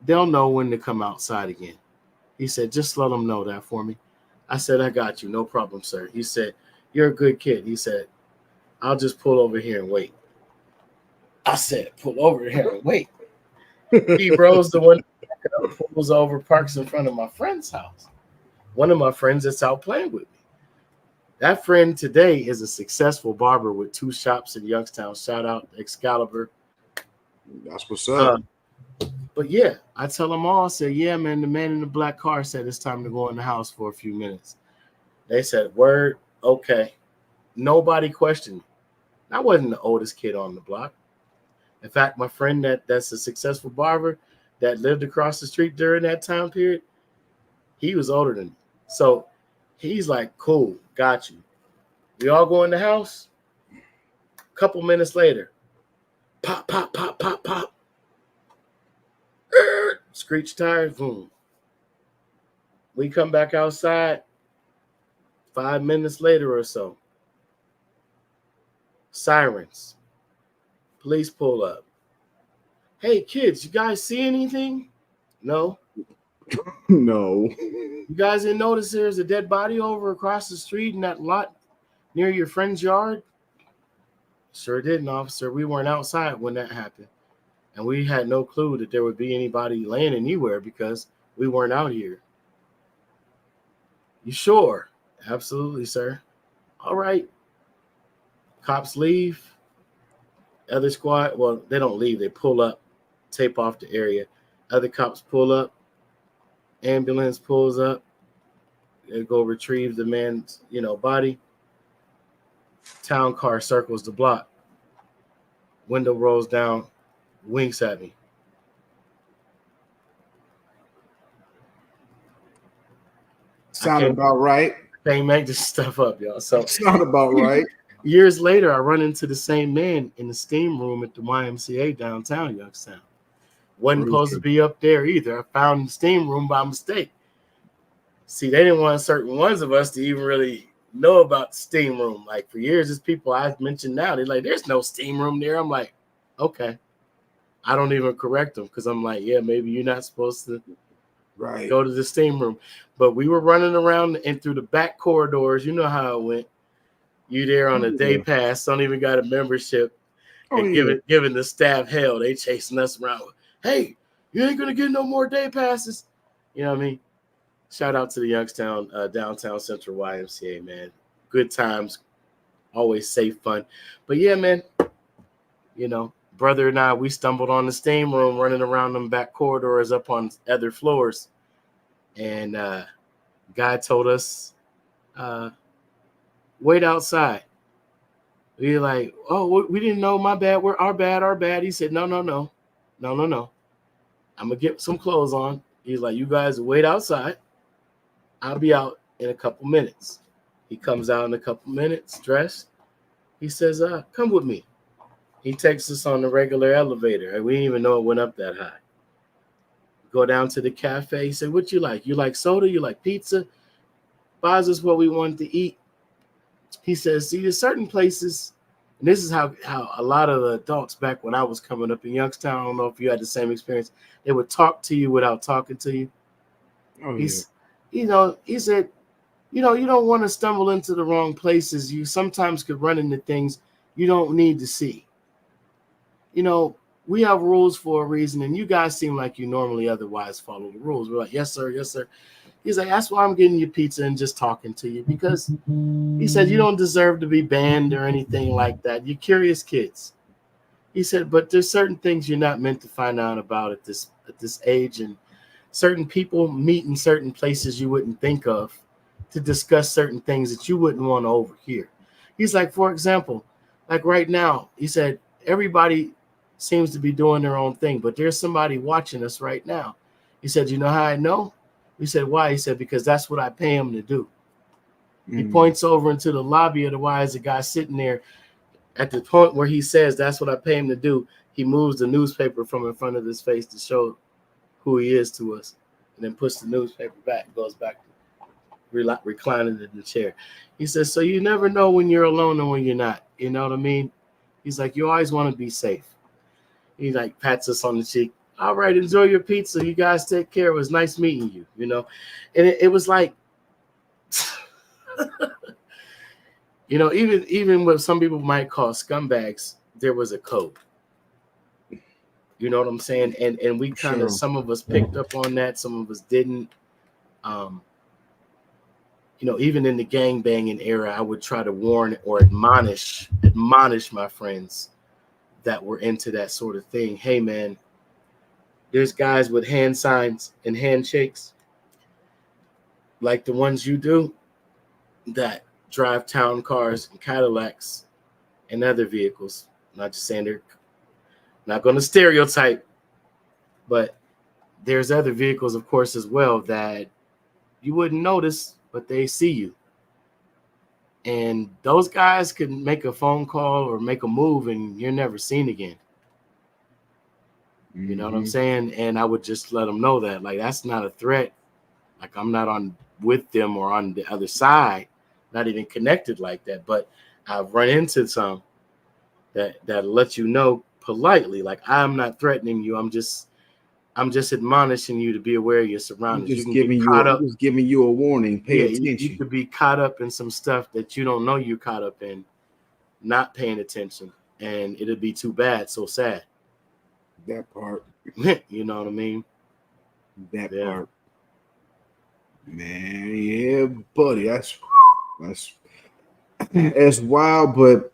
they'll know when to come outside again. He said, just let them know that for me. I said, I got you. No problem, sir. He said, you're a good kid. He said, I'll just pull over here and wait. I said, pull over here and wait. He rolls the window, pulls over, parks in front of my friend's house. One of my friends that's out playing with me. That friend today is a successful barber with 2 shops in Youngstown. Shout out Excalibur. That's what's up. But yeah, I tell them all, I say, yeah, man, the man in the black car said it's time to go in the house for a few minutes. They said, word, okay. Nobody questioned me. I wasn't the oldest kid on the block. In fact, my friend that's a successful barber that lived across the street during that time period, he was older than me. So he's like, cool, got you. We all go in the house. A couple minutes later, pop, pop, pop, pop, pop. Screech tires, boom. We come back outside 5 minutes later or so. Sirens. Police pull up. Hey, kids, you guys see anything? No. No. You guys didn't notice there's a dead body over across the street in that lot near your friend's yard? Sure didn't, officer. We weren't outside when that happened. And we had no clue that there would be anybody laying anywhere because we weren't out here. You sure? Absolutely, sir. All right. Cops leave. Other squad, well, they don't leave. They pull up, tape off the area. Other cops pull up. Ambulance pulls up. They go retrieve the man's, body. Town car circles the block. Window rolls down, winks at me. Sound about right. Can't make this stuff up, y'all. So sound about right. Years later, I run into the same man in the steam room at the YMCA downtown Youngstown. Wasn't supposed to be up there either. I found the steam room by mistake. See, they didn't want certain ones of us to even really know about the steam room. Like for years, there's people I've mentioned now. They're like, there's no steam room there. I'm like, okay. I don't even correct them because I'm like, yeah, maybe you're not supposed to go to the steam room. But we were running around and through the back corridors. You know how it went. You there on a day pass, don't even got a membership, and giving the staff hell. They chasing us around. Hey, you ain't gonna get no more day passes. You know what I mean? Shout out to the Youngstown Downtown Central YMCA, man. Good times, always safe, fun. But yeah, man, brother and I, we stumbled on the steam room, running around them back corridors up on other floors, and guy told us, wait outside. We were like, oh, we didn't know. My bad. We're our bad. He said, no. I'm gonna get some clothes on. He's like, you guys wait outside. I'll be out in a couple minutes. He comes out in a couple minutes, dressed. He says, come with me. He takes us on the regular elevator. We didn't even know it went up that high. Go down to the cafe. He said, what you like? You like soda? You like pizza? Buys us what we wanted to eat. He says, see, there's certain places, and this is how a lot of the adults back when I was coming up in Youngstown, I don't know if you had the same experience, they would talk to you without talking to you. Oh, He said, you don't want to stumble into the wrong places. You sometimes could run into things you don't need to see. We have rules for a reason, and you guys seem like you normally otherwise follow the rules. We're like, yes, sir, yes, sir. He's like, that's why I'm getting you pizza and just talking to you, because he said you don't deserve to be banned or anything like that. You're curious kids. He said, but there's certain things you're not meant to find out about at this age, and certain people meet in certain places you wouldn't think of to discuss certain things that you wouldn't want to overhear. He's like, for example, like right now, he said, everybody seems to be doing their own thing, but there's somebody watching us right now. He said, you know how I know? We said, why? He said, because that's what I pay him to do. He points over into the lobby of the Y as a guy sitting there. At the point where he says, that's what I pay him to do, he moves the newspaper from in front of his face to show who he is to us, and then puts the newspaper back, goes back to reclining in the chair. He says, so you never know when you're alone and when you're not. You know what I mean? He's like, you always want to be safe. He like pats us on the cheek. All right, enjoy your pizza. You guys take care. It was nice meeting you, you know? And it was like, you know, even what some people might call scumbags, there was a code. You know what I'm saying? And we kind of, some of us picked up on that, some of us didn't. You know, even in the gangbanging era, I would try to warn or admonish my friends that were into that sort of thing. Hey, man, there's guys with hand signs and handshakes like the ones you do that drive town cars and Cadillacs and other vehicles. I'm not just saying they're not going to stereotype, but there's other vehicles, of course, as well that you wouldn't notice, but they see you. And those guys can make a phone call or make a move and you're never seen again. You know what I'm saying? And I would just let them know that, like, that's not a threat. Like, I'm not on with them or on the other side, not even connected like that. But I've run into some that let you know politely, like, I'm not threatening you. I'm just admonishing you to be aware of your surroundings. Just giving you a warning. Pay attention. You could be caught up in some stuff that you don't know you're caught up in, not paying attention, and it'll be too bad, so sad. That part. You know what I mean? That part. Man, yeah, buddy. That's wild, but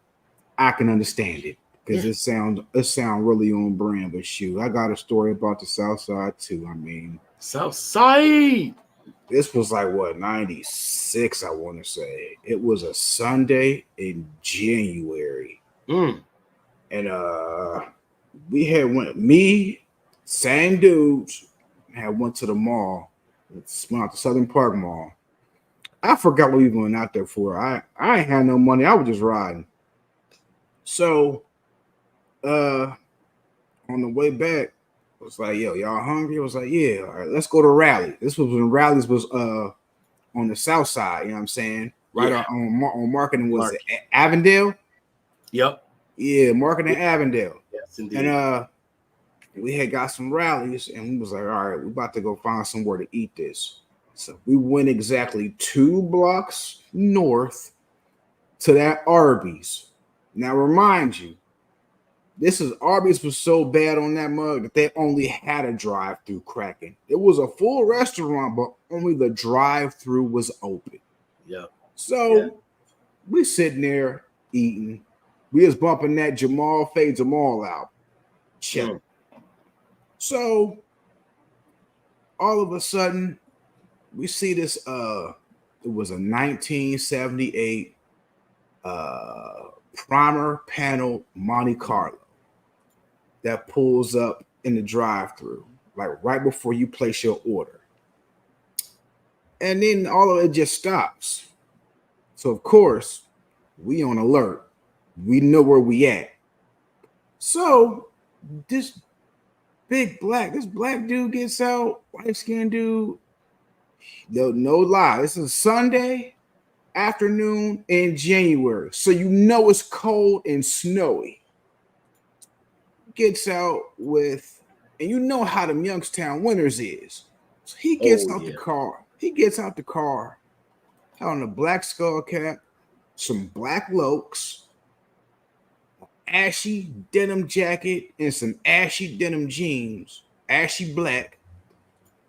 I can understand it because it sound really on brand. But shoot, I got a story about the South Side too. I mean, South Side. This was like what, 96, I want to say. It was a Sunday in January. And we had same dudes, had went to the mall. It's the Southern Park Mall. I forgot what we went out there for. I ain't had no money. I was just riding. So on the way back, I was like, yo, y'all hungry? I was like, yeah, all right, let's go to Raleigh. This was when Raleigh's was on the south side, you know what I'm saying? Right on marketing, was it Avondale? Yep. Yeah, marketing Avondale. Yes, indeed. And we had got some rallies, and we was like, all right, we about to go find somewhere to eat this. So we went exactly 2 blocks north to that Arby's. Now, remind you, Arby's was so bad on that mug that they only had a drive-through cracking. It was a full restaurant, but only the drive-through was open. Yeah. So we sitting there eating. We was bumping that Jamal Fades Them All out. Chilling. So all of a sudden, we see this. It was a 1978 primer panel Monte Carlo that pulls up in the drive-thru, like right before you place your order. And then all of it just stops. So of course, we on alert. We know where we at. So this black dude gets out, light-skinned dude. No lie, this is Sunday afternoon in January, so you know it's cold and snowy. Gets out with, and you know how them Youngstown winters is. So he gets out the car. He gets out the car, on a black skull cap, some black Lokes, ashy denim jacket, and some ashy denim jeans, ashy black.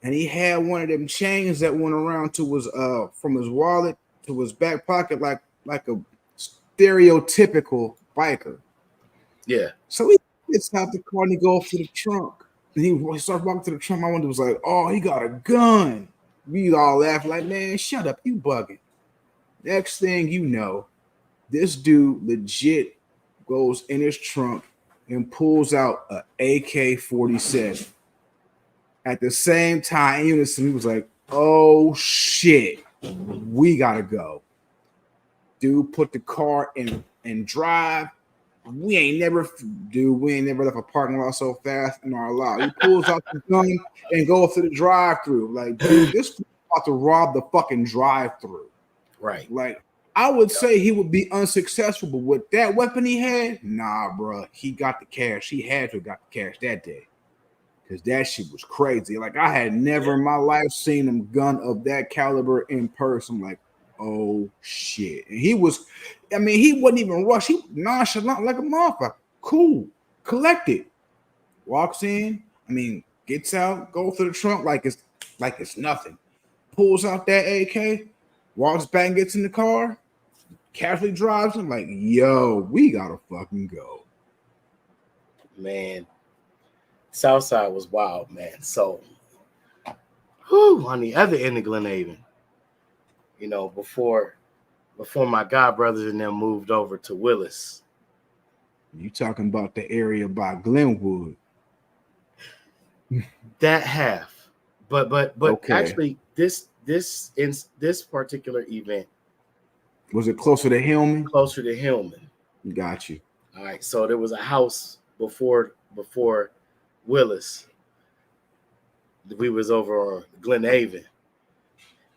And he had one of them chains that went around to his from his wallet to his back pocket, like a stereotypical biker. Yeah. So he gets out the car and he goes for the trunk. he started walking to the trunk. My window was like, oh, he got a gun. We all laughed like, man, shut up, you bugging. Next thing you know, this dude legit goes in his trunk and pulls out a AK-47. At the same time, in unison, he was like, oh shit, we gotta go. Dude put the car in drive. We ain't never left a parking lot so fast in our life. He pulls out the gun and goes to the drive-through. Like, dude, this about to rob the fucking drive-through. Right. Like, I would say he would be unsuccessful, but with that weapon he had, nah, bro, he got the cash. He had to have got the cash that day. Because that shit was crazy. Like, I had never in my life seen a gun of that caliber in person. Like, oh shit. And he wasn't even rushed. He nonchalant like a motherfucker. Cool. Collected. Walks in, gets out, goes to the trunk like it's nothing. Pulls out that AK, walks back and gets in the car, casually drives him like, yo, we gotta fucking go. Man. Southside was wild, man. So, on the other end of Glenhaven, before my godbrothers and them moved over to Willis. You talking about the area by Glenwood? That half, but okay. Actually, this particular event was it closer to Hillman? Closer to Hillman. Got you. All right. So there was a house before Willis. We was over on Glenhaven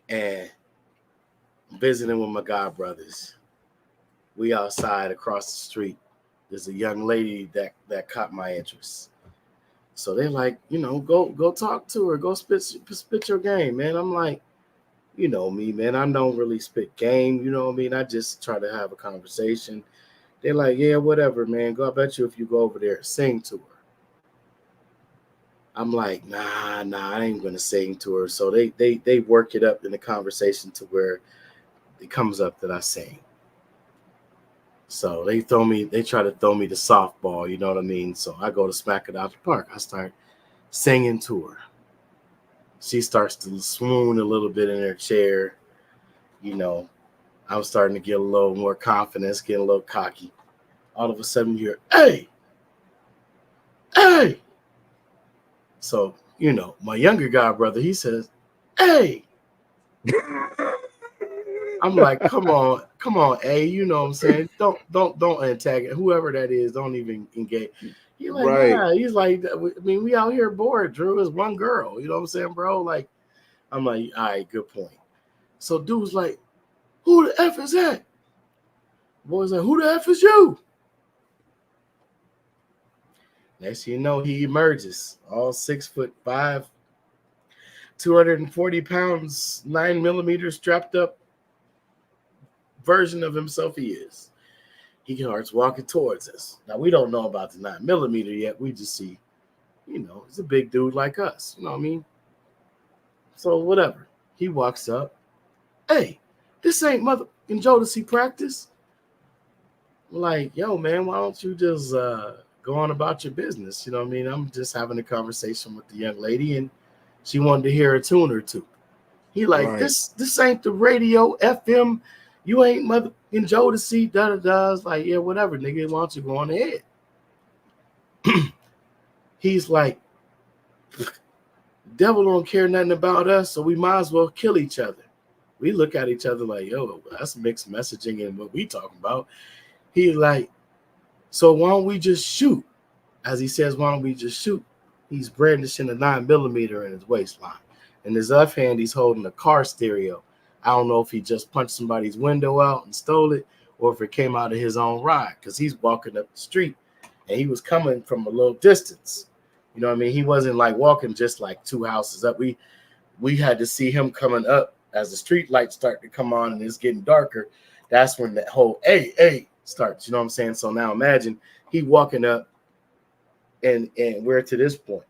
and visiting with my godbrothers. We outside across the street. There's a young lady that caught my interest. So they're like, go talk to her, go spit your game, man. I'm like, you know me, man. I don't really spit game, you know what I mean? I just try to have a conversation. They're like, yeah, whatever, man. I bet you if you go over there, sing to her. I'm like, nah, I ain't gonna sing to her. So they work it up in the conversation to where it comes up that I sing. So they try to throw me the softball, you know what I mean? So I go to smack it out the park. I start singing to her. She starts to swoon a little bit in her chair. I'm starting to get a little more confidence, getting a little cocky. All of a sudden you hear, hey. So, my younger godbrother, he says, hey. I'm like, come on, A, you know what I'm saying? Don't antagonize whoever that is. Don't even engage. He's like, right. Yeah. He's like, we out here bored, Drew. Is one girl. You know what I'm saying, bro? Like, I'm like, all right, good point. So dude's like, who the F is that? Boy's like, who the F is you? Next thing you know, he emerges, all 6'5", 240 pounds, 9mm strapped up version of himself he is. He starts walking towards us. Now, we don't know about the 9mm yet. We just see, he's a big dude like us. You know what I mean? So, whatever. He walks up. Hey, this ain't motherfucking Jodeci practice. I'm like, yo, man, why don't you just go on about your business? You know what I mean? I'm just having a conversation with the young lady, and she wanted to hear a tune or two. He like, right. This ain't the radio, FM. You ain't motherfucking Jodeci, da-da-da. It's like, yeah, whatever, nigga. Why don't you go on ahead? He's like, devil don't care nothing about us, so we might as well kill each other. We look at each other like, yo, that's mixed messaging in what we talking about. He's like, so why don't we just shoot? As he says, why don't we just shoot? He's brandishing a 9mm in his waistline. In his left hand, he's holding a car stereo. I don't know if he just punched somebody's window out and stole it, or if it came out of his own ride, because he's walking up the street, and he was coming from a little distance. You know what I mean? He wasn't like walking just like 2 houses up. We had to see him coming up as the street lights start to come on and it's getting darker. That's when that whole hey starts. You know what I'm saying? So now imagine he walking up, and we're to this point.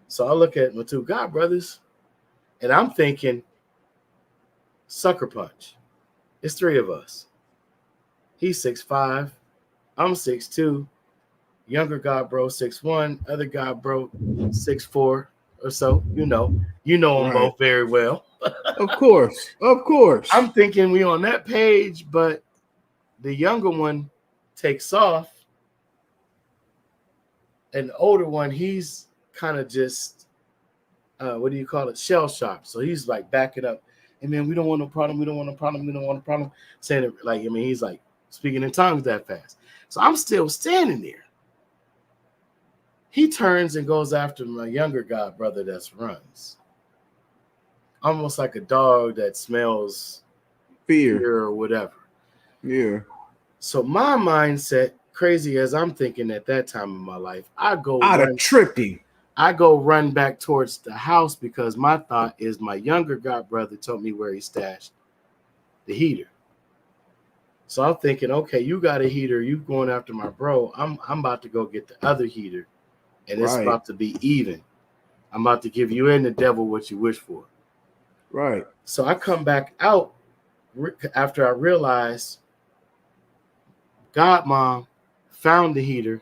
So I look at my two godbrothers, and I'm thinking, sucker punch. It's 3 of us. He's 6'5", I'm 6'2". Younger God bro 6'1", other God bro 6'4" or so. You know them Right. both very well. Of course. Of course. I'm thinking we on that page, but the younger one takes off, and the older one, he's kind of just what do you call it? Shell shocked. So he's like backing up. And man, we don't want no problem. We don't want no problem. We don't want no problem. Saying it like, I mean, he's like speaking in tongues that fast. So I'm still standing there. He turns and goes after my younger god brother that runs. Almost like a dog that smells fear or whatever. Yeah. So my mindset, crazy as I'm thinking at that time in my life, I go run back towards the house because my thought is my younger god brother told me where he stashed the heater. So I'm thinking, okay, you got a heater, you going after my bro. I'm about to go get the other heater, and it's about to be even. I'm about to give you and the devil what you wish for. Right. So I come back out after I realized Godmom found the heater,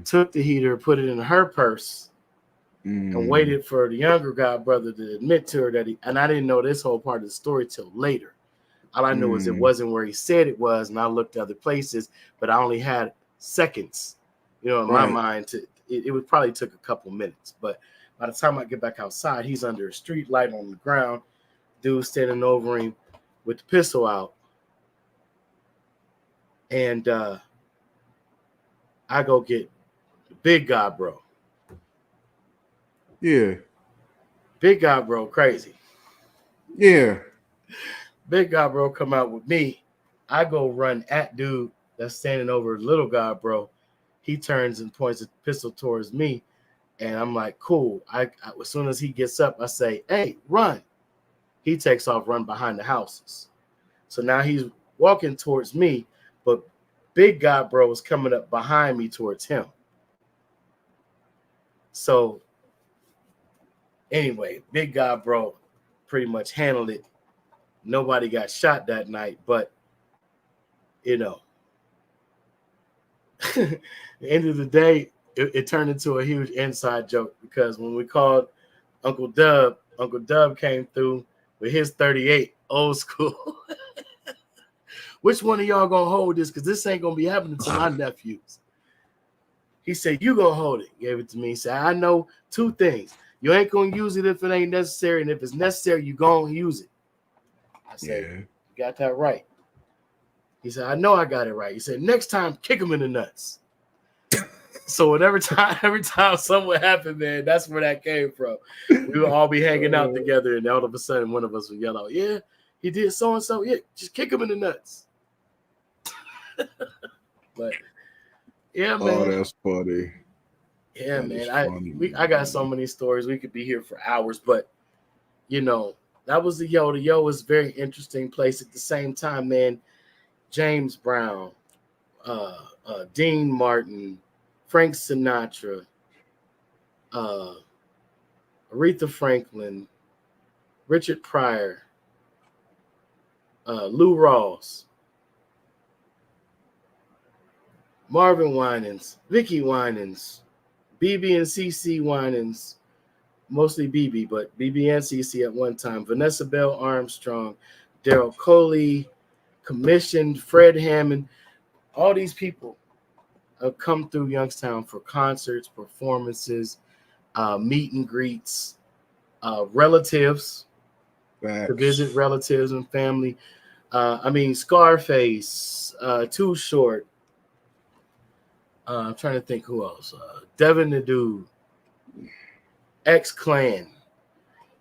took the heater, put it in her purse, and waited for the younger god brother to admit to her that and I didn't know this whole part of the story till later. All I knew is it wasn't where he said it was, and I looked other places, but I only had seconds, in my mind. It would probably took a couple minutes, but by the time I get back outside, he's under a street light on the ground, dude standing over him with the pistol out, and I go get the big god bro. Yeah. Big god bro, crazy. Yeah. Big god bro come out with me. I go run at dude that's standing over little god bro. He turns and points a pistol towards me, and I'm like, cool. I as soon as he gets up, I say, hey, run. He takes off, run behind the houses. So now he's walking towards me, but big god bro is coming up behind me towards him. So anyway, big god bro pretty much handled it. Nobody got shot that night, but at the end of the day, it turned into a huge inside joke because when we called Uncle Dub came through with his 38 old school. Which one of y'all gonna hold this? Because this ain't gonna be happening to my nephews. He said, you gonna hold it. Gave it to me. He said, I know two things. You ain't gonna use it if it ain't necessary, and if it's necessary, you gonna use it. I said, you got that right. He said, I know I got it right. He said, next time, kick him in the nuts. So every time something happened, man, that's where that came from. We would all be hanging out together, and all of a sudden, one of us would yell out, yeah, he did so-and-so. Yeah, just kick him in the nuts. But, yeah, man. Oh, that's funny. Yeah, man. I got so many stories. We could be here for hours, but, that was the Yo. The Yo was a very interesting place. At the same time, man, James Brown, Dean Martin, Frank Sinatra, Aretha Franklin, Richard Pryor, Lou Rawls, Marvin Winans, Vicky Winans, BB and CC Winans, mostly BB, but BB and CC at one time, Vanessa Bell Armstrong, Daryl Coley, Commissioned, Fred Hammond, all these people have come through Youngstown for concerts, performances, meet and greets, relatives, to visit relatives and family. Scarface, Too Short. I'm trying to think who else. Devin the Dude, X-Clan,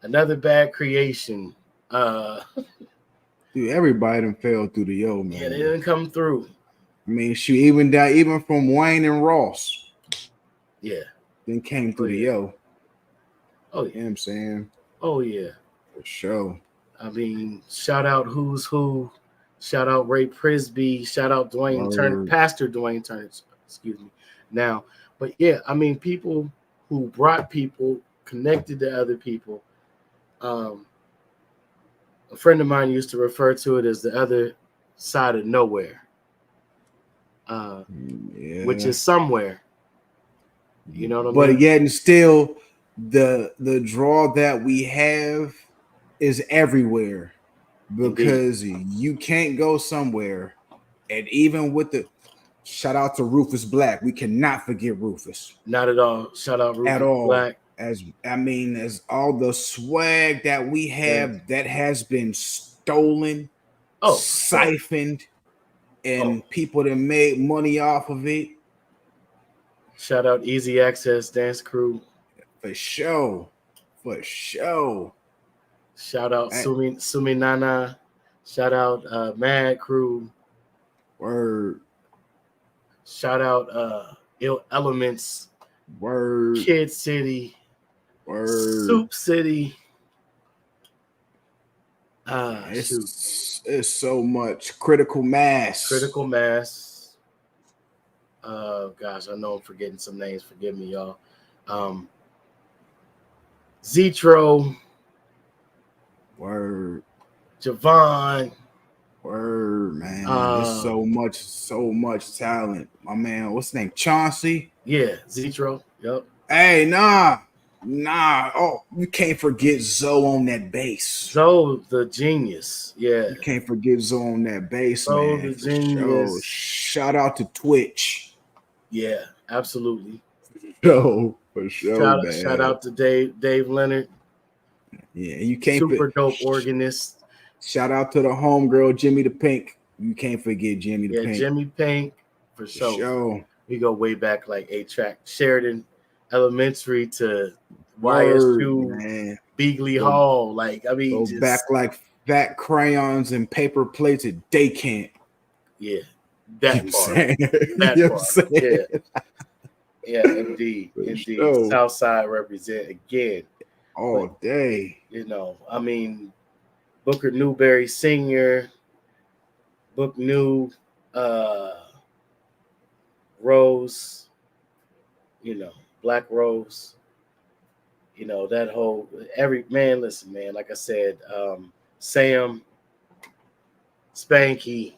Another Bad Creation. Dude, everybody done fell through the Yo, man. Yeah, they didn't come through. I mean, she even from Wayne and Ross. Yeah. Then came through the Yo. Oh, yeah. You know what I'm saying? Oh, yeah. For sure. I mean, shout out Who's Who. Shout out Ray Prisby. Shout out Dwayne Turner, Pastor Dwayne Turner, excuse me. Now, but yeah, I mean, people who brought people, connected to other people. A friend of mine used to refer to it as the other side of nowhere. which is somewhere. You know what I mean? But yet and still, the draw that we have is everywhere because you can't go somewhere, and even with the shout out to Rufus Black, we cannot forget Rufus. Not at all. Shout out Rufus At all. Black. As all the swag that we have that has been stolen, siphoned, and people that made money off of it. Shout out Easy Access Dance Crew. For sure. Shout out Sumi Nana. Shout out Mad Crew. Word. Shout out Ill Elements. Word. Kid City. Word. Soup City. It's so much. Critical Mass. Gosh, I know I'm forgetting some names. Forgive me, y'all. Zetro. Word. Javon. Word, man. There's so much talent. My man, what's his name? Chauncey? Yeah, Zetro. Yep. Hey, nah. Oh, you can't forget Zoe on that bass. Zoe, the genius. Yeah. You can't forget Zoe on that bass, Zoe, man. the genius. Shout out to Twitch. Yeah, absolutely. For sure, man. Shout out to Dave Leonard. Yeah, you can't super dope organist. Shout out to the homegirl, Jimmy the Pink. You can't forget Jimmy the Pink. Yeah, Jimmy Pink, for sure. We go way back like 8-track. Sheridan Elementary to YSU, Beagley Hall. Like, I mean, go back like fat crayons and paper plates at day camp. Yeah, that part. Yeah, indeed. Sure. Southside represent again. All day. You know, I mean, Booker Newberry Sr., Book New, Rose, you know, Black Rose, you know, that whole listen, man, like I said, Sam, Spanky,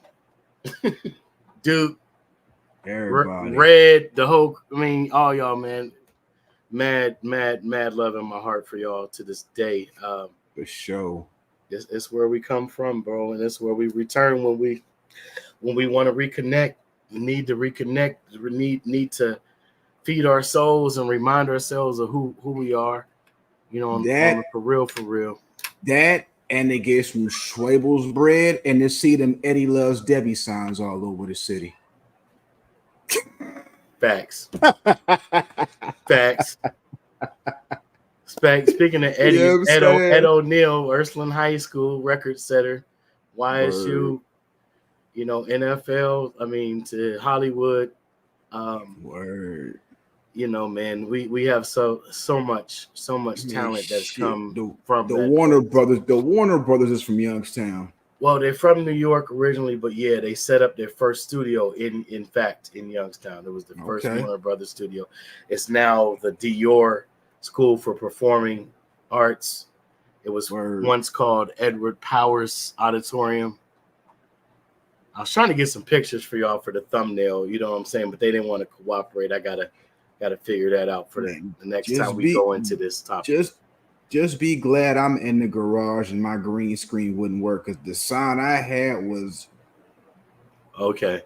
Duke, everybody, Red, the whole, I mean, all y'all, man, mad love in my heart for y'all to this day. For sure. It's where we come from, bro, and it's where we return when we want to reconnect. We need to reconnect. We need to feed our souls and remind ourselves of who we are. You know, for real. That and they get some Schwebel's bread and they see them Eddie Loves Debbie signs all over the city. Facts. Speaking of Eddie, Ed O'Neill, Ursuline High School record setter, YSU, you know, NFL. I mean, to Hollywood. Word. You know, man, we have so much talent that's come from the Warner Brothers. The Warner Brothers is from Youngstown. Well, they're from New York originally, but yeah, they set up their first studio in Youngstown. It was the first Warner Brothers studio. It's now the Dior School for Performing Arts. It was once called Edward Powers Auditorium. I was trying to get some pictures for y'all for the thumbnail, you know what I'm saying, but they didn't want to cooperate. I gotta figure that out for the next time we go into this topic. Just be glad I'm in the garage and my green screen wouldn't work because the sign I had was okay.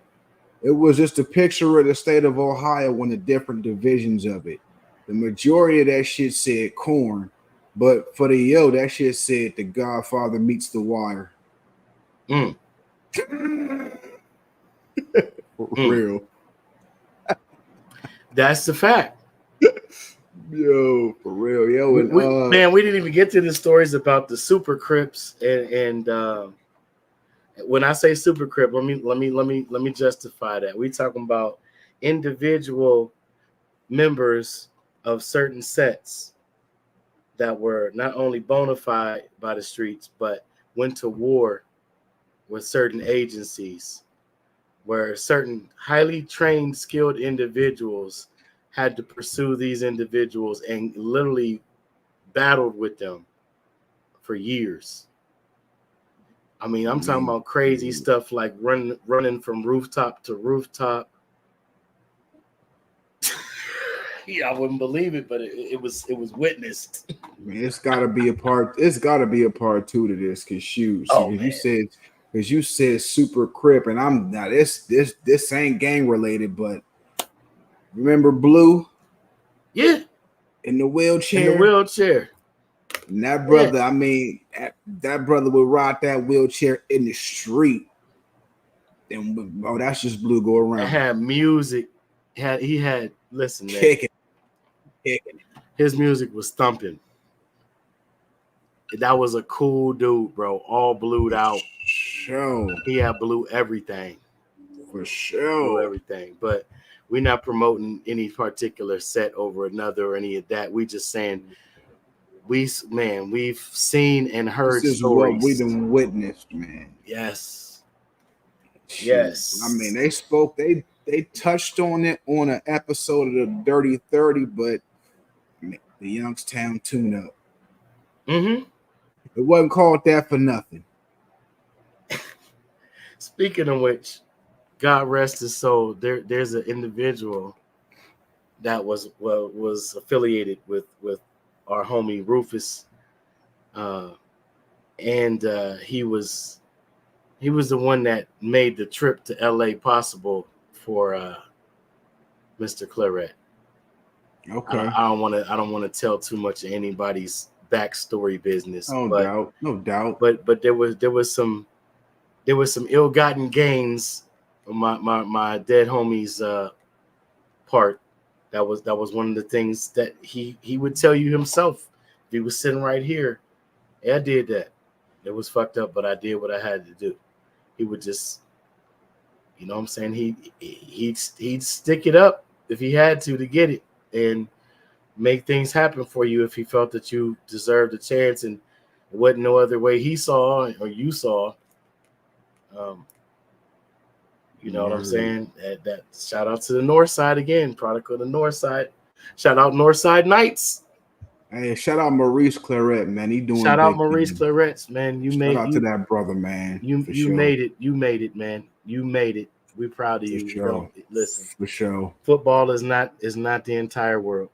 It was just a picture of the state of Ohio and the different divisions of it. The majority of that shit said corn, but for the that shit said The Godfather Meets the Wire. For real. That's the fact. Yo, for real. Yo, and, man, we didn't even get to the stories about the Super Crips and when I say Super Crip, let me justify that. We talking about individual members of certain sets that were not only bona fide by the streets, but went to war with certain agencies where certain highly trained, skilled individuals had to pursue these individuals and literally battled with them for years. I mean, I'm talking about crazy stuff like running from rooftop to rooftop, Yeah, I wouldn't believe it, but it was witnessed. Man, it's gotta be a part. It's gotta be a part two to this. Cause shoot, see, Oh man, because you said super crip, and I'm now this ain't gang related, but remember Blue yeah, in the in wheelchair? the wheelchair. And that brother, I mean, that brother would ride that wheelchair in the street. And oh, that's just Blue go It around. had music. He had listen, man. Kicking. His music was thumping. That was a cool dude, bro. All blued out. Sure. He had blue everything. For Blue sure. everything. But we're not promoting any particular set over another or any of that. We just saying we've seen and heard This is stories. what we done witnessed, man. Yes. Shoot. Yes. I mean, they touched on it on an episode of the Dirty 30, but the Youngstown tune-up. Mm-hmm. It wasn't called that for nothing. Speaking of which, God rest his soul. There's an individual that was affiliated with our homie Rufus, and he was the one that made the trip to LA possible for Mr. Claret. Okay. I don't want to tell too much of anybody's backstory business. No doubt. But there was some ill-gotten gains on my dead homie's part. That was one of the things that he would tell you himself. If he was sitting right here, yeah, I did that. It was fucked up, but I did what I had to do. He would just, you know what I'm saying? He'd stick it up if he had to get it and make things happen for you if he felt that you deserved a chance and it wasn't no other way he saw or you saw. You know what I'm saying? That shout out to the North Side again, product of the North Side. Shout out North Side Knights. Hey, shout out Maurice Claret, man. He doing shout big out Maurice things. Clarets, man. Shout out to that brother, man. You sure. made it. You made it, man. You made it. We're proud of you. Sure. Listen, for sure. Football is not the entire world.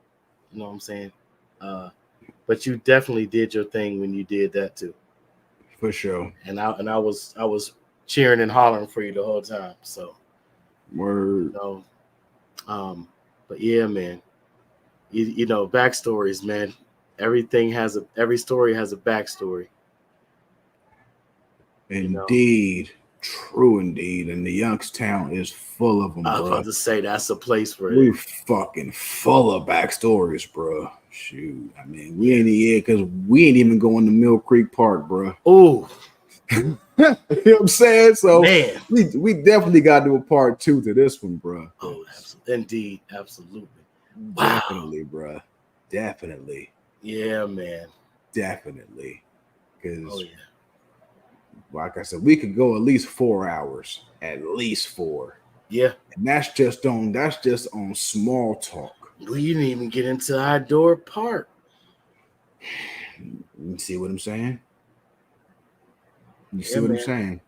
You know what I'm saying? But you definitely did your thing when you did that too. For sure. And I was cheering and hollering for you the whole time. So word. You know, but yeah, man. You know, backstories, man. Every story has a backstory. Indeed. You know? True indeed. And the Youngstown is full of them, bro. I was about to say that's a place for we it. Fucking full of backstories, bro. Shoot. I mean, we ain't here because we ain't even going to Mill Creek Park, bro. Oh. You know what I'm saying? So man, we definitely got to do a part two to this one, bro. Oh, indeed, absolutely. Definitely, bro. Definitely. Yeah, man. Definitely. Because, yeah. Like I said, we could go at least 4 hours. At least 4. Yeah. And that's just on small talk. We didn't even get into Outdoor Park. You see what I'm saying? You see what I'm saying?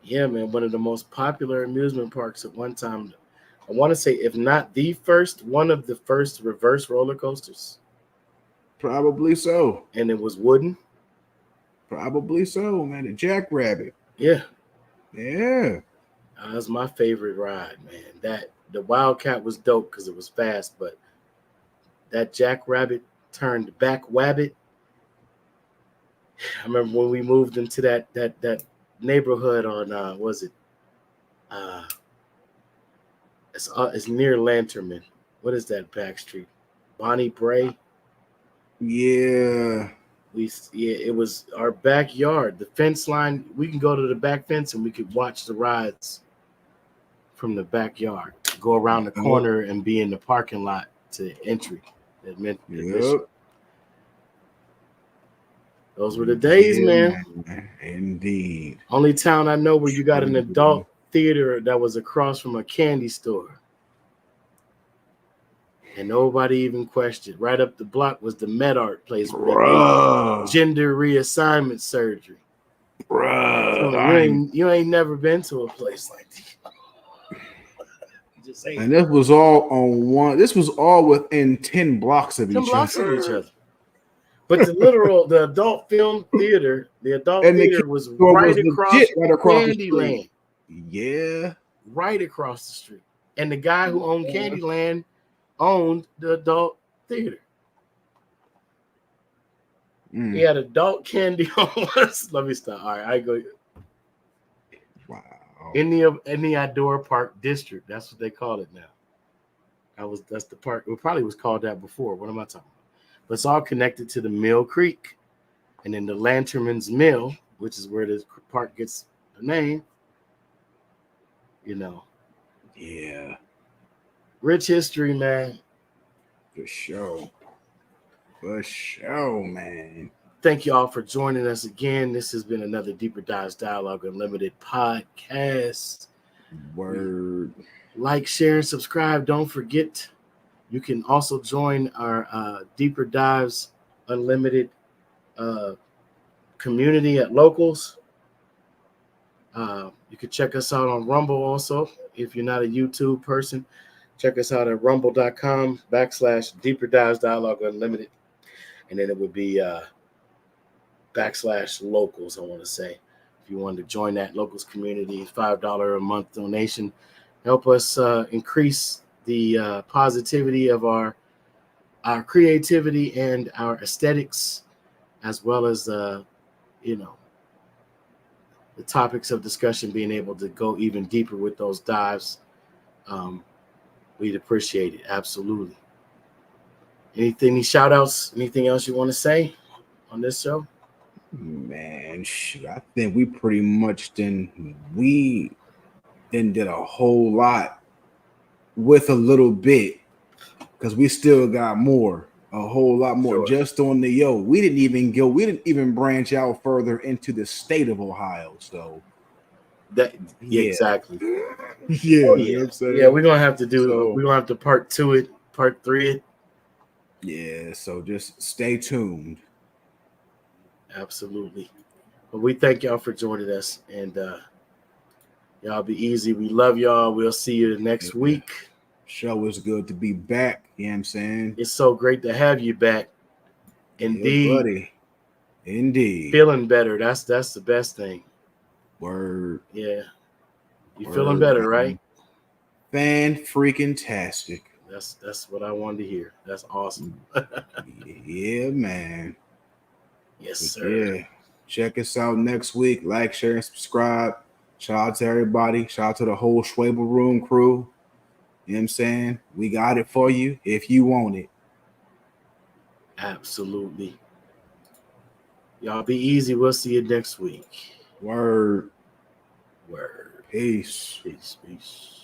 Yeah, man. One of the most popular amusement parks at one time. I want to say, if not the first, one of the first reverse roller coasters. Probably so. And it was wooden. Probably so, man. The Jackrabbit. Yeah. Yeah. That was my favorite ride, man. The Wildcat was dope because it was fast, but that Jackrabbit turned back wabbit. I remember when we moved into that neighborhood on it's near Lanterman. What is that back street? Bonnie Bray. Yeah. It was our backyard. The fence line, we can go to the back fence and we could watch the rides from the backyard. Go around the corner and be in the parking lot to entry. Yep. Those were the days, man. Indeed. Only town I know where you got an adult theater that was across from a candy store. And nobody even questioned. Right up the block was the med art place where gender reassignment surgery. Bruh. So you ain't never been to a place like that. just saying. And this was all on one. This was all within 10 blocks of 10 each blocks other. of each other. But the adult film theater, was Store right was across legit right across the Candyland. street. Yeah. Right across the street. And the guy who owned Candyland owned the adult theater. He had adult candy on us. Let me stop. All right, I go. Wow. In the Adora Park District. That's what they call it now. That's the park. It probably was called that before. What am I talking about? But it's all connected to the Mill Creek. And then the Lanternman's Mill, which is where this park gets the name. You know. Yeah. Rich history, man. For sure. For sure, man. Thank you all for joining us again. This has been another Deeper Dives Dialogue Unlimited podcast. Word. Like, share, and subscribe. Don't forget, you can also join our Deeper Dives Unlimited community at Locals. You can check us out on Rumble also. If you're not a YouTube person, check us out at rumble.com/Deeper Dives Dialogue Unlimited. And then it would be /locals, I want to say. If you want to join that Locals community, $5 a month donation. Help us increase the positivity of our creativity and our aesthetics, as well as, the topics of discussion, being able to go even deeper with those dives. We'd appreciate it. Absolutely. Any shout outs? Anything else you want to say on this show? Man, shoot, I think we pretty much did a whole lot with a little bit, because we still got a whole lot more. Sure. Just on the we didn't even branch out further into the state of Ohio. So exactly. Yeah. Oh, You know what I'm saying? Yeah, we're gonna have to part 2 it, part 3 it. Yeah, so just stay tuned. Absolutely. But we thank y'all for joining us, and y'all be easy. We love y'all. We'll see you next week. Show is good to be back. You know what I'm saying? It's so great to have you back. Indeed. Yeah, buddy. Indeed. Feeling better. That's the best thing. Word. Yeah. You feeling better, right? Fan-freaking-tastic. That's what I wanted to hear. That's awesome. Yeah, man. Yes, sir. Yeah. Check us out next week. Like, share, and subscribe. Shout out to everybody. Shout out to the whole Schwebel Room crew. You know what I'm saying? We got it for you if you want it. Absolutely. Y'all be easy. We'll see you next week. Word. Word. Peace. Peace.